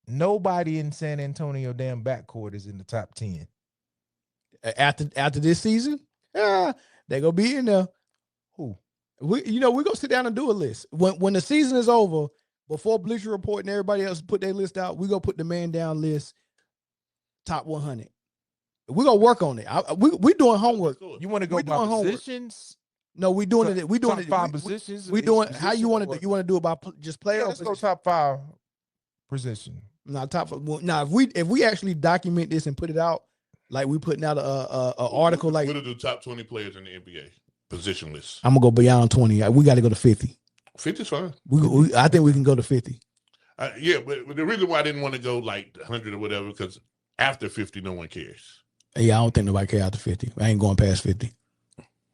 [SPEAKER 1] nobody in San Antonio damn backcourt is in the top 10.
[SPEAKER 3] After this season, they're gonna be in there.
[SPEAKER 1] Who?
[SPEAKER 3] We're gonna sit down and do a list. When the season is over, before Bleacher Report and everybody else put their list out, we're gonna put the man down list top 100. We're gonna work on it. We're doing homework.
[SPEAKER 1] You want to go by positions?
[SPEAKER 3] No, we're doing it. We're doing it.
[SPEAKER 1] 5 positions.
[SPEAKER 3] We're doing how you want to do. You want to do it by just player?
[SPEAKER 1] Yeah, let's go top 5 position.
[SPEAKER 3] Now top. Now if we actually document this and put it out, like we putting out a article, like
[SPEAKER 2] what are the top 20 players in the NBA positionless?
[SPEAKER 3] I'm gonna go beyond 20. We got to go to 50.
[SPEAKER 2] 50 is fine.
[SPEAKER 3] I think we can go to 50.
[SPEAKER 2] Yeah, but the reason why I didn't want to go like 100 or whatever, because after 50, no one cares.
[SPEAKER 3] Yeah, I don't think nobody cares after 50. I ain't going past 50.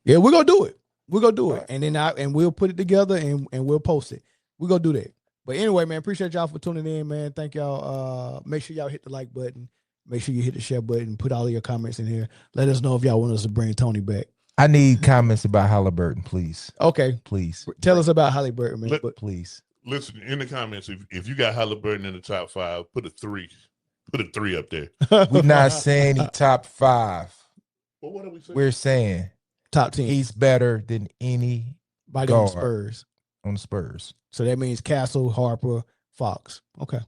[SPEAKER 3] Yeah, we're gonna do it. We're gonna do it, and then we'll put it together and we'll post it. We're gonna do that. But anyway, man, appreciate y'all for tuning in, man. Thank y'all. Make sure y'all hit the like button. Make sure you hit the share button. Put all of your comments in here. Let us know if y'all want us to bring Tony back.
[SPEAKER 1] I need comments about Halliburton, please.
[SPEAKER 3] Okay,
[SPEAKER 1] please
[SPEAKER 3] tell us about Halliburton, man.
[SPEAKER 1] Please
[SPEAKER 2] listen in the comments. If you got Halliburton in the top 5, put a 3. Put a 3 up there.
[SPEAKER 1] We're not saying he top 5.
[SPEAKER 2] Well, what are we saying?
[SPEAKER 1] We're saying
[SPEAKER 3] top 10.
[SPEAKER 1] He's better than anybody
[SPEAKER 3] on the Spurs.
[SPEAKER 1] On the Spurs.
[SPEAKER 3] So that means Castle, Harper, Fox. Okay.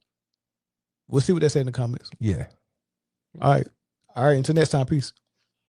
[SPEAKER 3] We'll see what they say in the comments.
[SPEAKER 1] Yeah.
[SPEAKER 3] All right. Until next time. Peace.